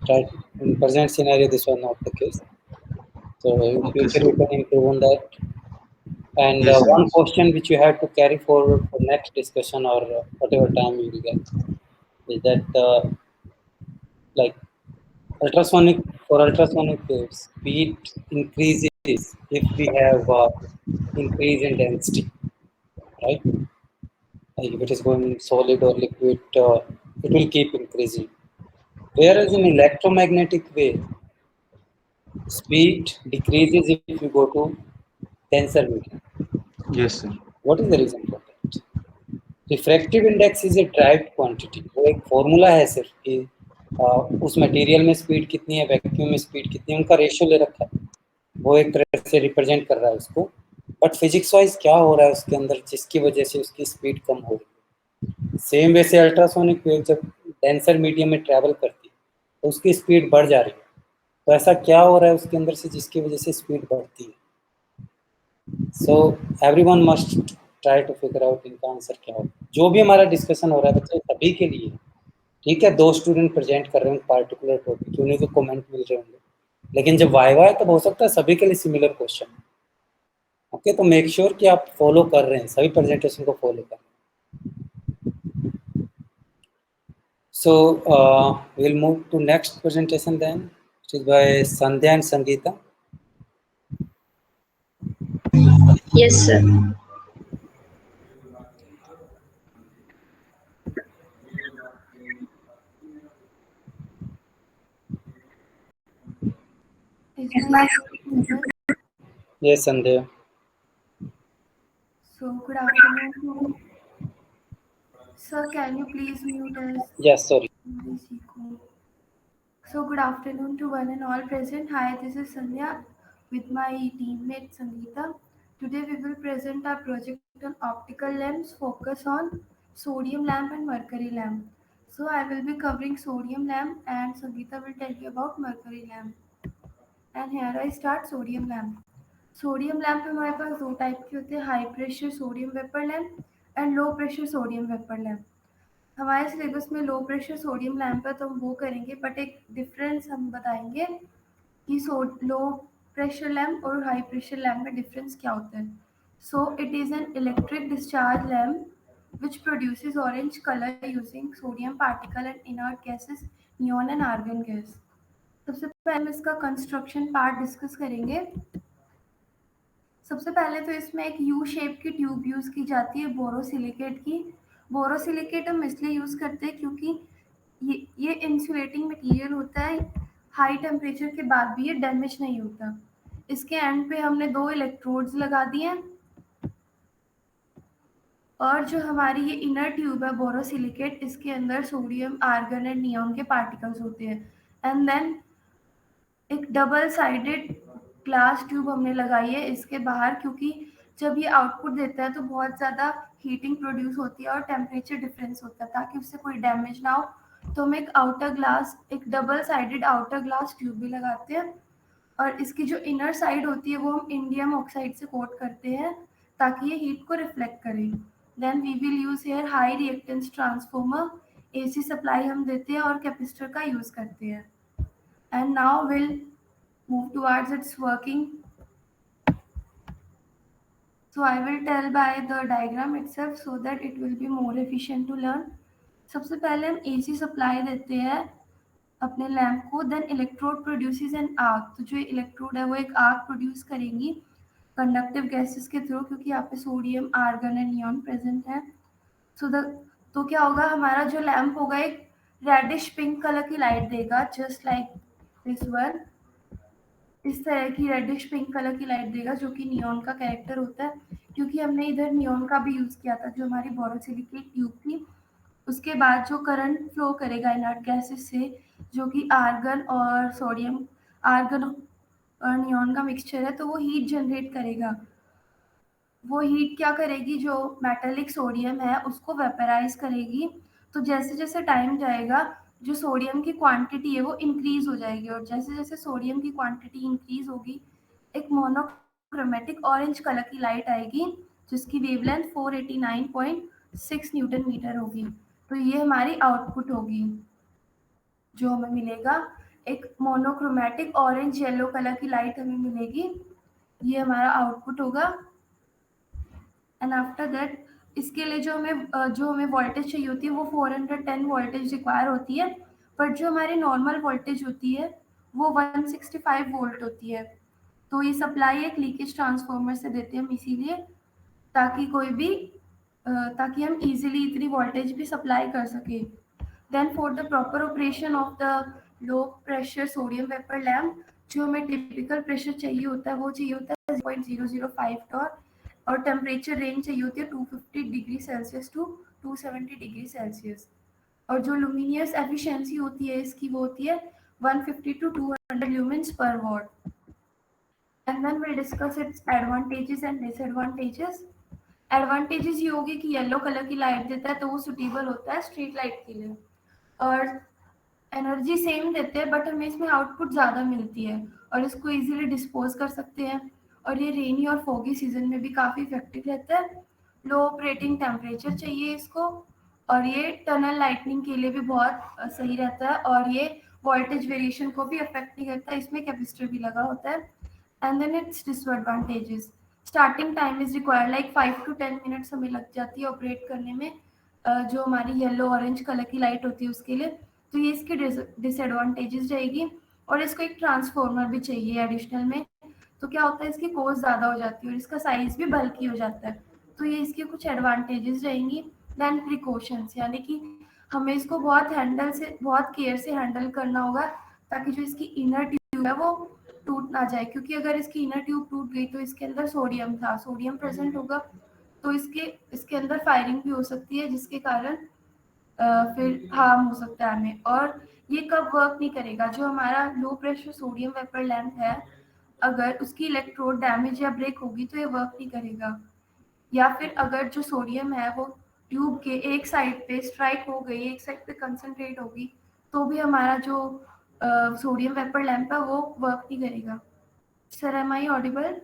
Right? In present scenario, this was not the case. So in Okay, future, sir. you can improve on that. And Yes, sir. one question which you have to carry forward for next discussion or whatever time you will get is that like ultrasonic for ultrasonic waves, speed increases if we have increase in density, right? Like if it is going solid or liquid, it will keep increasing. Whereas in electromagnetic wave, speed decreases if you go to denser medium. Yes, sir. What is the reason for that? Refractive index is a derived quantity, वो एक formula है सिर्फ कि उस material में speed कितनी है, vacuum में स्पीड कितनी है, उनका रेशियो ले रखा है, वो एक तरह से रिप्रेजेंट कर रहा है उसको. बट फिजिक्स वाइज क्या हो रहा है उसके अंदर जिसकी वजह से उसकी स्पीड कम हो रही है. सेम वैसे अल्ट्रासोनिक वेव जब डेंसर मीडियम में ट्रैवल करती है तो उसकी स्पीड बढ़ जा रही है. तो ऐसा क्या हो रहा है उसके अंदर से जिसकी वजह से स्पीड बढ़ती है. So everyone must try to figure out इनका आंसर क्या हो. जो भी हमारा डिस्कशन हो रहा है बच्चे सभी के लिए, ठीक है, 2 स्टूडेंट प्रेजेंट कर रहे हैं पार्टिकुलर टॉपिक, उन्हीं को कमेंट मिल रहे होंगे, लेकिन जब वाइवा है तो हो सकता है सभी के लिए सिमिलर क्वेश्चन. ओके, तो मेक श्योर कि आप फॉलो कर रहे हैं, सभी प्रेजेंटेशन को फॉलो कर रहे हैं. So will move to next presentation then, which is by Sandhya and Sangeeta. Yes, sir. Is my muted? Yes, Sandhya. So good afternoon. Sir, can you please mute us? Yes, sorry. So good afternoon to one and all present. Hi, this is Sandhya with my teammate Sangeeta. Today we will present our project on optical lamps, focus on sodium lamp and mercury lamp. So I will be covering sodium lamp and Sangeeta will tell you about mercury lamp. And here I start sodium lamp. Sodium lamp में हमारे पास दो type के होते हैं, high pressure sodium vapour lamp and low pressure sodium vapour lamp. हमारे syllabus में लो pressure sodium lamp है तो हम वो करेंगे, बट एक डिफरेंस हम बताएंगे कि लो प्रेशर लैंप और हाई प्रेशर लैंप में डिफरेंस क्या होता है. So it is an electric discharge lamp which produces orange color using sodium particle and inert gases neon and argon gas. सबसे पहले हम इसका कंस्ट्रक्शन पार्ट डिस्कस करेंगे. सबसे पहले तो इसमें एक यू शेप की ट्यूब यूज़ की जाती है बोरोसिलिकेट की. बोरोसिलिकेट हम इसलिए यूज़ करते हैं क्योंकि ये इंसुलेटिंग मटेरियल होता है, हाई टेम्परेचर के बाद भी ये डैमेज नहीं होता. इसके एंड पे हमने 2 इलेक्ट्रोड्स लगा दिए हैं और जो हमारी ये इनर ट्यूब है बोरोसिलिकेट, इसके अंदर सोडियम आर्गन एंड नियॉन के पार्टिकल्स होते हैं. एंड देन एक डबल साइडेड ग्लास ट्यूब हमने लगाई है इसके बाहर, क्योंकि जब ये आउटपुट देता है तो बहुत ज़्यादा हीटिंग प्रोड्यूस होती है और टेम्परेचर डिफरेंस होता है, ताकि उससे कोई डैमेज ना हो. तो हम एक double sided outer glass tube भी लगाते हैं और इसकी जो इनर साइड होती है वो हम इंडियम ऑक्साइड से कोट करते हैं ताकि ये हीट को रिफ्लेक्ट करे. Then we will use here high reactance transformer, AC supply हम देते हैं और कैपेसिटर का यूज़ करते हैं. And now we'll move towards its working. So I will tell by the diagram itself so that it will be more efficient to learn. सबसे पहले हम AC सप्लाई देते हैं अपने लैम्प को. Then electrode produces an arc. तो जो electrode है वो एक आर्क प्रोड्यूस करेंगी कंडक्टिव गैसेस के थ्रू, क्योंकि यहाँ पे sodium argon and neon present है. तो क्या होगा, हमारा जो लैम्प होगा एक रेडिश पिंक कलर की लाइट देगा, जस्ट लाइक दिस वन. इस तरह की रेडिश पिंक कलर की लाइट देगा जो कि नियॉन का कैरेक्टर होता है, क्योंकि हमने इधर नियॉन का भी यूज़ किया था जो हमारी बोरोसिलिकेट ट्यूब थी. उसके बाद जो करंट फ्लो करेगा इनर्ट गैसेस से, जो कि आर्गन और सोडियम आर्गन और नियॉन का मिक्सचर है, तो वो हीट जनरेट करेगा। वो हीट क्या करेगी, जो मेटेलिक सोडियम है उसको वेपराइज करेगी। तो जैसे जैसे टाइम जाएगा जो सोडियम की क्वांटिटी है वो इंक्रीज हो जाएगी, और जैसे जैसे सोडियम की क्वांटिटी इंक्रीज होगी एक मोनोक्रोमेटिक ऑरेंज कलर की लाइट आएगी जिसकी वेवलेंथ 489.6 न्यूटन मीटर होगी। तो ये हमारी आउटपुट होगी जो हमें मिलेगा, एक मोनोक्रोमेटिक ऑरेंज येलो कलर की लाइट हमें मिलेगी, ये हमारा आउटपुट होगा। एंड आफ्टर दैट इसके लिए जो हमें वोल्टेज चाहिए होती है वो 410 वोल्टेज रिक्वायर होती है, पर जो हमारी नॉर्मल वोल्टेज होती है वो 165 वोल्ट होती है। तो ये सप्लाई एक लीकेज ट्रांसफार्मर से देते हैं हम इसीलिए, ताकि हम इजीली इतनी वोल्टेज भी सप्लाई कर सके। Then for the proper operation of the low pressure sodium vapour lamp, जो हमें टिपिकल प्रेशर चाहिए होता है वो चाहिए होता है 0.005 टॉर, और टेम्परेचर रेंज चाहिए होती है 250 degree Celsius to 270 degree Celsius. और जो लुमिनियस एफिशिएंसी होती है इसकी वो होती है 150 to 200 lumens per watt. And then we'll discuss its advantages and disadvantages. Advantages ये होगी कि येलो कलर की लाइट देता है तो वो सुटेबल होता है स्ट्रीट लाइट के लिए, और एनर्जी सेम देते हैं बट हमें इसमें आउटपुट ज़्यादा मिलती है और इसको इजीली डिस्पोज कर सकते हैं, और ये रेनी और फोगी सीजन में भी काफ़ी इफेक्टिव रहता है। लो ऑपरेटिंग टेम्परेचर चाहिए इसको, और ये टनल लाइटनिंग के लिए भी बहुत सही रहता है, और ये वोल्टेज वेरिएशन को भी अफेक्ट नहीं करता, इसमें कैपेसिटर भी लगा होता है। And then its disadvantages, starting time is required like 5 to 10 minutes हमें लग जाती है ऑपरेट करने में, जो हमारी येलो ऑरेंज कलर की लाइट होती है उसके लिए। तो ये इसकी डिसएडवांटेजेस रहेगी, और इसको एक ट्रांसफार्मर भी चाहिए एडिशनल में, तो क्या होता है इसकी कॉस्ट ज़्यादा हो जाती है और इसका साइज़ भी बल्कि हो जाता है। तो ये इसके कुछ एडवांटेजेस रहेंगी। देन प्रिकॉशंस, यानी कि हमें इसको बहुत केयर से हैंडल करना होगा ताकि जो इसकी इनर ट्यूब है वो टूट ना जाए, क्योंकि अगर इसकी इनर ट्यूब टूट गई तो इसके अंदर सोडियम प्रेजेंट होगा, तो इसके अंदर फायरिंग भी हो सकती है जिसके कारण फिर हार्म हो सकता है हमें। और ये कब वर्क नहीं करेगा, जो हमारा लो प्रेशर सोडियम वेपर लैम्प है अगर उसकी इलेक्ट्रोड डैमेज या ब्रेक होगी तो ये वर्क नहीं करेगा, या फिर अगर जो सोडियम है वो ट्यूब के एक साइड पे स्ट्राइक हो गई, एक साइड पे कंसंट्रेट होगी, तो भी हमारा जो सोडियम वेपर लैम्प है वो वर्क नहीं करेगा। Sir am I audible?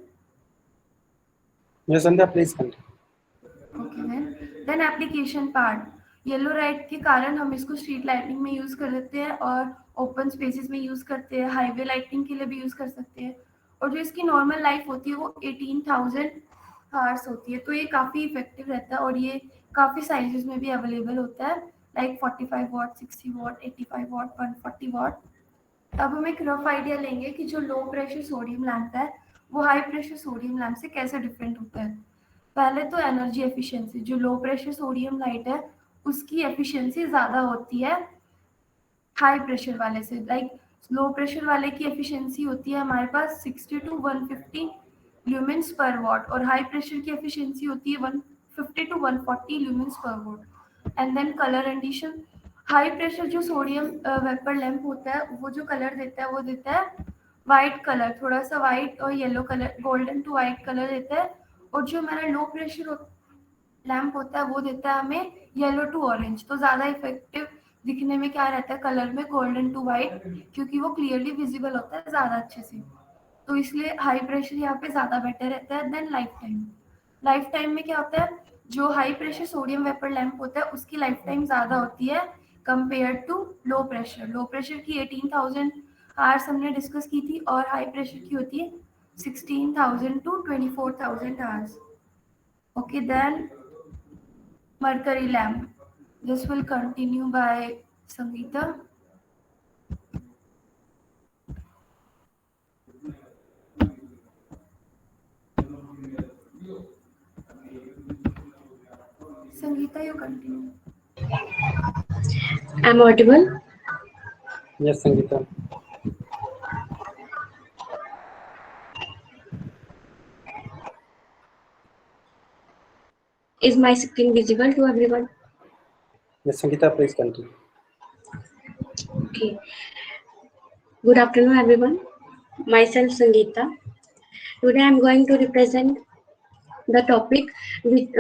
Yes, Sandhya, please continue. Okay then application part, yellow light के कारण हम इसको स्ट्रीट लाइटिंग में यूज़ कर लेते हैं और ओपन स्पेसेस में यूज़ करते हैं, हाईवे लाइटिंग के लिए भी यूज़ कर सकते हैं, और जो इसकी नॉर्मल लाइफ होती है वो 18,000 आवर्स होती है, तो ये काफ़ी इफेक्टिव रहता है, और ये काफ़ी साइजेस में भी अवेलेबल होता है लाइक 45 वाट, 60 वाट, 85 वाट, 140 वाट। अब हम एक रफ आइडिया लेंगे कि जो लो प्रेशर सोडियम लैम्प है वो हाई प्रेशर सोडियम लैम्प से कैसे डिफरेंट होता है। पहले तो एनर्जी एफिशिएंसी, जो लो प्रेशर सोडियम लाइट है उसकी एफिशिएंसी ज़्यादा होती है हाई प्रेशर वाले से, लाइक लो प्रेशर वाले की एफिशिएंसी होती है हमारे पास 60 to 150 ल्यूमेंस पर वॉट, और हाई प्रेशर की एफिशिएंसी होती है 150 to 140 lumens per watt. And then colour addition, high pressure जो सोडियम वेपर लैम्प होता है वो जो कलर देता है वो देता है वाइट कलर, थोड़ा सा वाइट और yellow colour, golden to white colour देता है, और जो हमारा लो प्रेशर लैम्प होता है वो देता है हमें येलो टू ऑरेंज। तो ज़्यादा इफेक्टिव दिखने में क्या रहता है कलर में, गोल्डन टू वाइट, क्योंकि वो क्लियरली विजिबल होता है ज़्यादा अच्छे से, तो इसलिए हाई प्रेशर यहाँ पे ज़्यादा बेटर रहता है। देन लाइफ टाइम में क्या होता है, जो high pressure sodium vapour lamp होता है उसकी लाइफ टाइम ज़्यादा होती है कंपेयर टू लो प्रेशर की 18,000 आवर्स हमने डिस्कस की थी, और हाई प्रेशर की होती है 16,000 to 24,000 hours. Okay then mercury lamp, this will continue by Sangeeta. Sangeeta, you continue. I'm audible? Yes, Sangeeta. Is my screen visible to everyone? Yes, Sangeeta, please continue. Okay. Good afternoon, everyone. Myself Sangeeta. Today I am going to represent the topic with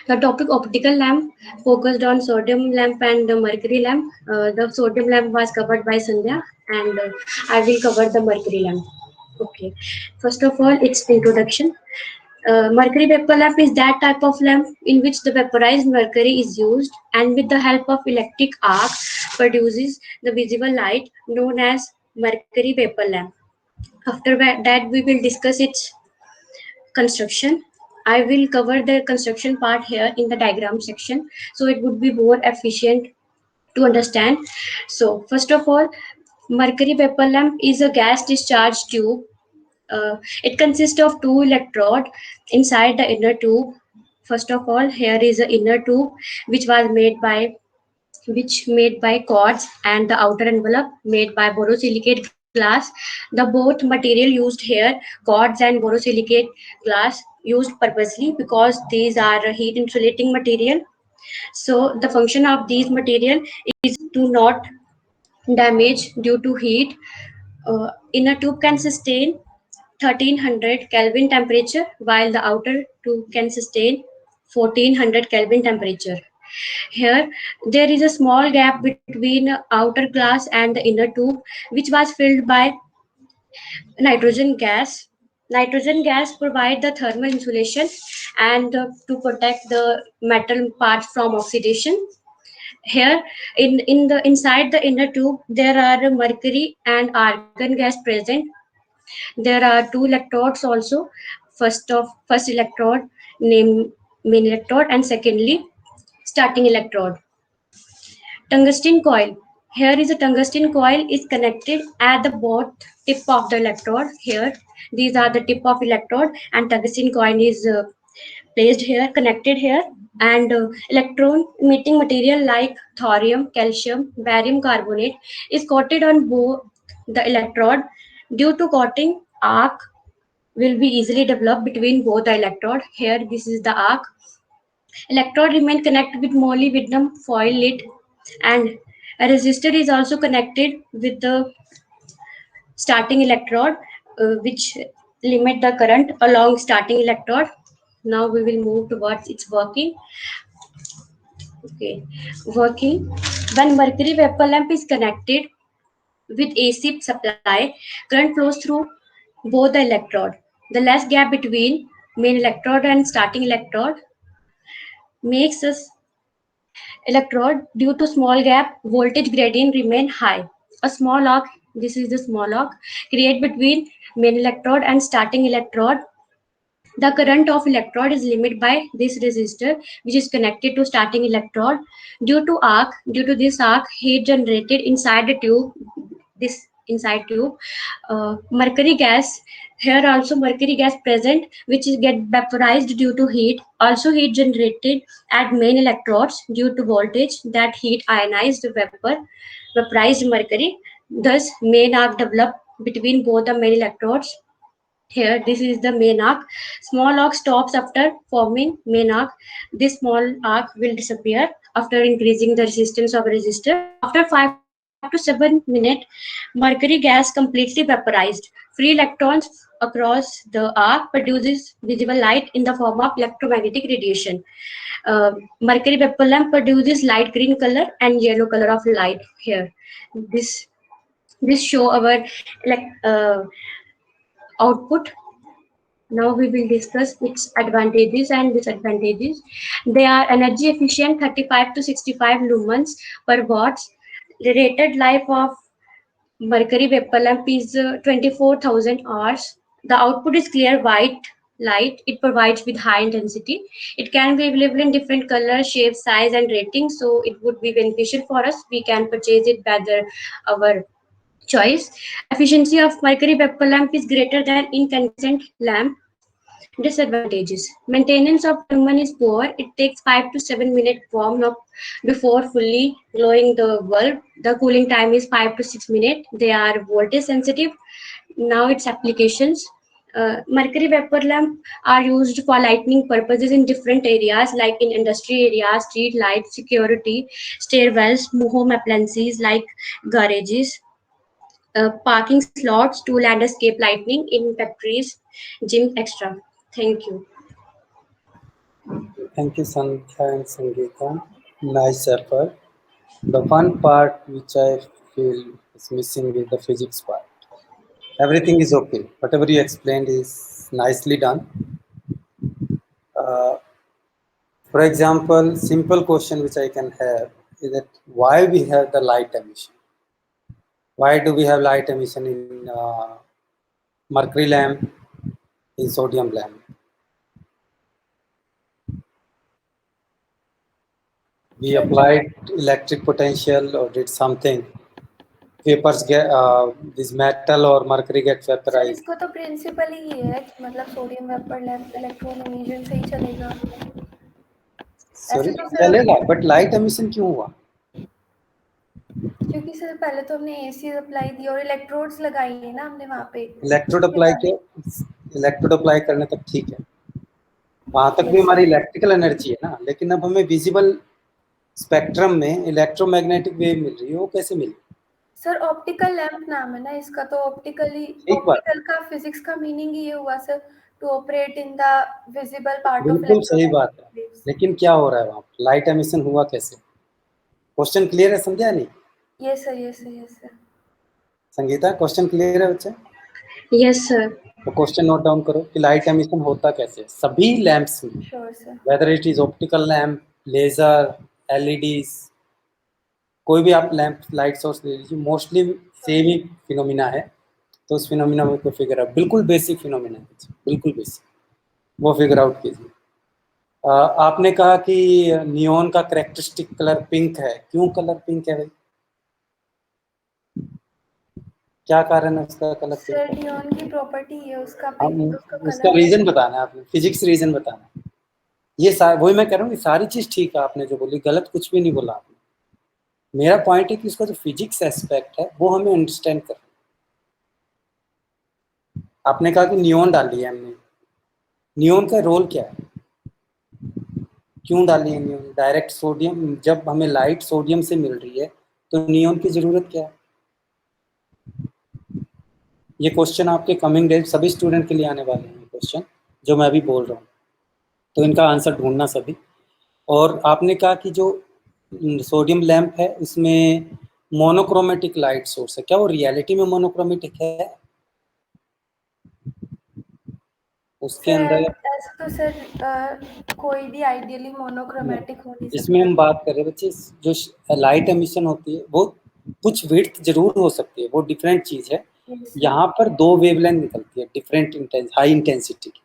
the topic optical lamp focused on sodium lamp and the mercury lamp. The sodium lamp was covered by Sandhya and I will cover the mercury lamp. Okay. First of all, its introduction. Mercury vapor lamp is that type of lamp in which the vaporized mercury is used and with the help of electric arc produces the visible light known as mercury vapor lamp. After that, we will discuss its construction. I will cover the construction part here in the diagram section so it would be more efficient to understand. So, first of all, mercury vapor lamp is a gas discharge tube. It consists of two electrodes inside the inner tube. First of all, here is the inner tube which was made by quartz and the outer envelope made by borosilicate glass. The both material used here, quartz and borosilicate glass, used purposely because these are heat insulating material. So the function of these material is to not damage due to heat. Inner tube can sustain 1300 Kelvin temperature while the outer tube can sustain 1400 Kelvin temperature. Here, there is a small gap between outer glass and the inner tube, which was filled by nitrogen gas. Nitrogen gas provide the thermal insulation and to protect the metal parts from oxidation. Here, in the inside the inner tube, there are mercury and argon gas present. There are two electrodes also. First electrode named main electrode and secondly starting electrode. Tungsten coil. Here is a tungsten coil is connected at the both tip of the electrode. Here, these are the tip of electrode and tungsten coil is placed here, connected here. And electron emitting material like thorium, calcium, barium carbonate is coated on both the electrode. Due to coating, arc will be easily developed between both the electrode. Here, this is the arc. Electrode remain connected with molybdenum foil lid and a resistor is also connected with the starting electrode which limit the current along starting electrode. Now we will move towards its working. Okay, working. When mercury vapor lamp is connected with AC supply, current flows through both the electrode. The less gap between main electrode and starting electrode makes us electrode due to small gap voltage gradient remain high. A small arc, this is the small arc, create between main electrode and starting electrode. The current of electrode is limited by this resistor which is connected to starting electrode. Due to this arc, heat generated inside the tube, this inside tube, mercury gas. Here also mercury gas present, which is get vaporized due to heat. Also heat generated at main electrodes due to voltage that heat ionized vaporized mercury. Thus, main arc developed between both the main electrodes. Here, this is the main arc. Small arc stops after forming main arc. This small arc will disappear after increasing the resistance of a resistor. After 5 to 7 minutes, mercury gas completely vaporized. Free electrons across the arc produces visible light in the form of electromagnetic radiation. Mercury vapor lamp produces light green color and yellow color of light here. This show our output. Now we will discuss its advantages and disadvantages. They are energy efficient 35 to 65 lumens per watts. The rated life of mercury vapor lamp is 24,000 hours. The output is clear white light. It provides with high intensity. It can be available in different color, shape, size and rating. So it would be beneficial for us. We can purchase it by our choice. Efficiency of mercury vapor lamp is greater than incandescent lamp. Disadvantages. Maintenance of lumen is poor. It takes 5 to 7 minutes warm up before fully glowing the bulb. The cooling time is 5 to 6 minutes. They are voltage sensitive. Now its applications. Mercury vapor lamp are used for lighting purposes in different areas like in industry areas, street lights, security, stairwells, home appliances like garages, parking slots to landscape lighting in factories, gym, etc. Thank you. Thank you, Sandhya and Sangeeta. Nice effort. The one part which I feel is missing is the physics part. Everything is okay. Whatever you explained is nicely done. For example, simple question which I can have is that why we have the light emission? Why do we have light emission in mercury lamp, in sodium lamp? We applied electric potential or did something. Vapors get this metal or mercury get sir vaporized. इसको तो principal ही है कि मतलब sodium vapour lamp electron emission से ही चलेगा। Sorry ऐसे तो sir चलेगा, बट लाइट एमिशन क्यों हुआ? क्योंकि सर पहले तो हमने एसी अप्लाई दी और इलेक्ट्रोड्स लगाई है ना हमने वहाँ पे। इलेक्ट्रोड अप्लाई के इलेक्ट्रोड अप्लाई करने तक ठीक है, वहां तक भी Yes, हमारी sir. इलेक्ट्रिकल एनर्जी है ना, लेकिन अब हमें विजिबल स्पेक्ट्रम में इलेक्ट्रोमैग्नेटिक वेव मिल रही है, वो कैसे मिली? सर ऑप्टिकल लैंप नाम है ना इसका, तो ऑप्टिकली एक बात, ऑप्टिकल का फिजिक्स का मीनिंग ये हुआ sir to operate in the visible part of बिल्कुल सही बात है, लेकिन क्या हो रहा है वहाँ पे? लाइट एमिशन हुआ कैसे? क्वेश्चन क्लियर है, समझा नहीं? Yes sir yes sir yes sir. Sangeeta, question clear है बच्चे? Yes, sir. तो क्वेश्चन नोट डाउन करो कि लाइट एमिशन होता कैसे सभी लैंप्स में, sure sir. Whether it is optical lamp, laser, LEDs, कोई भी आप लैंप लाइट सोर्स ले लीजिए, मोस्टली सेम ही फिनोमिना है। तो उस फिनोमिना में कोई फिगर आउट, बिल्कुल बेसिक फिनोमिना है, बिल्कुल बेसिक, वो फिगर आउट कीजिए। आपने कहा कि नियॉन का कैरेक्टरिस्टिक कलर पिंक है, क्यों कलर पिंक है भाई? क्या कारण है उसका कलर पिंक? सर नियॉन की प्रॉपर्टी है उसका उसका रीजन बताना है आपने, फिजिक्स रीजन बताना है। ये वही मैं कह रहा हूँ, सारी चीज ठीक है आपने जो बोली, गलत कुछ भी नहीं बोला आपने। मेरा पॉइंट है कि उसका जो फिजिक्स एस्पेक्ट है वो हमें अंडरस्टैंड कर। आपने कहा कि नियॉन डाली है हमने, नियॉन का रोल क्या है, क्यों डाली है नियॉन? डायरेक्ट सोडियम, जब हमें लाइट सोडियम से मिल रही है तो नियॉन की जरूरत क्या है? ये क्वेश्चन आपके कमिंग डेज सभी स्टूडेंट के लिए आने वाले हैं क्वेश्चन, जो मैं अभी बोल रहा हूँ, तो इनका आंसर ढूंढना सभी। और आपने कहा कि जो सोडियम लैंप है इसमें मोनोक्रोमेटिक लाइट सोर्स है, क्या वो रियलिटी में मोनोक्रोमेटिक है? उसके अंदर ऐसे तो सर कोई भी आइडियली मोनोक्रोमेटिक हो नहीं सकता। इसमें हम बात कर रहे हैं बच्चे, जो लाइट एमिशन होती है वो कुछ विड्थ जरूर हो सकती है, वो डिफरेंट चीज है। यहाँ पर दो वेवलेंथ निकलती है डिफरेंट हाई इंटेंसिटी की,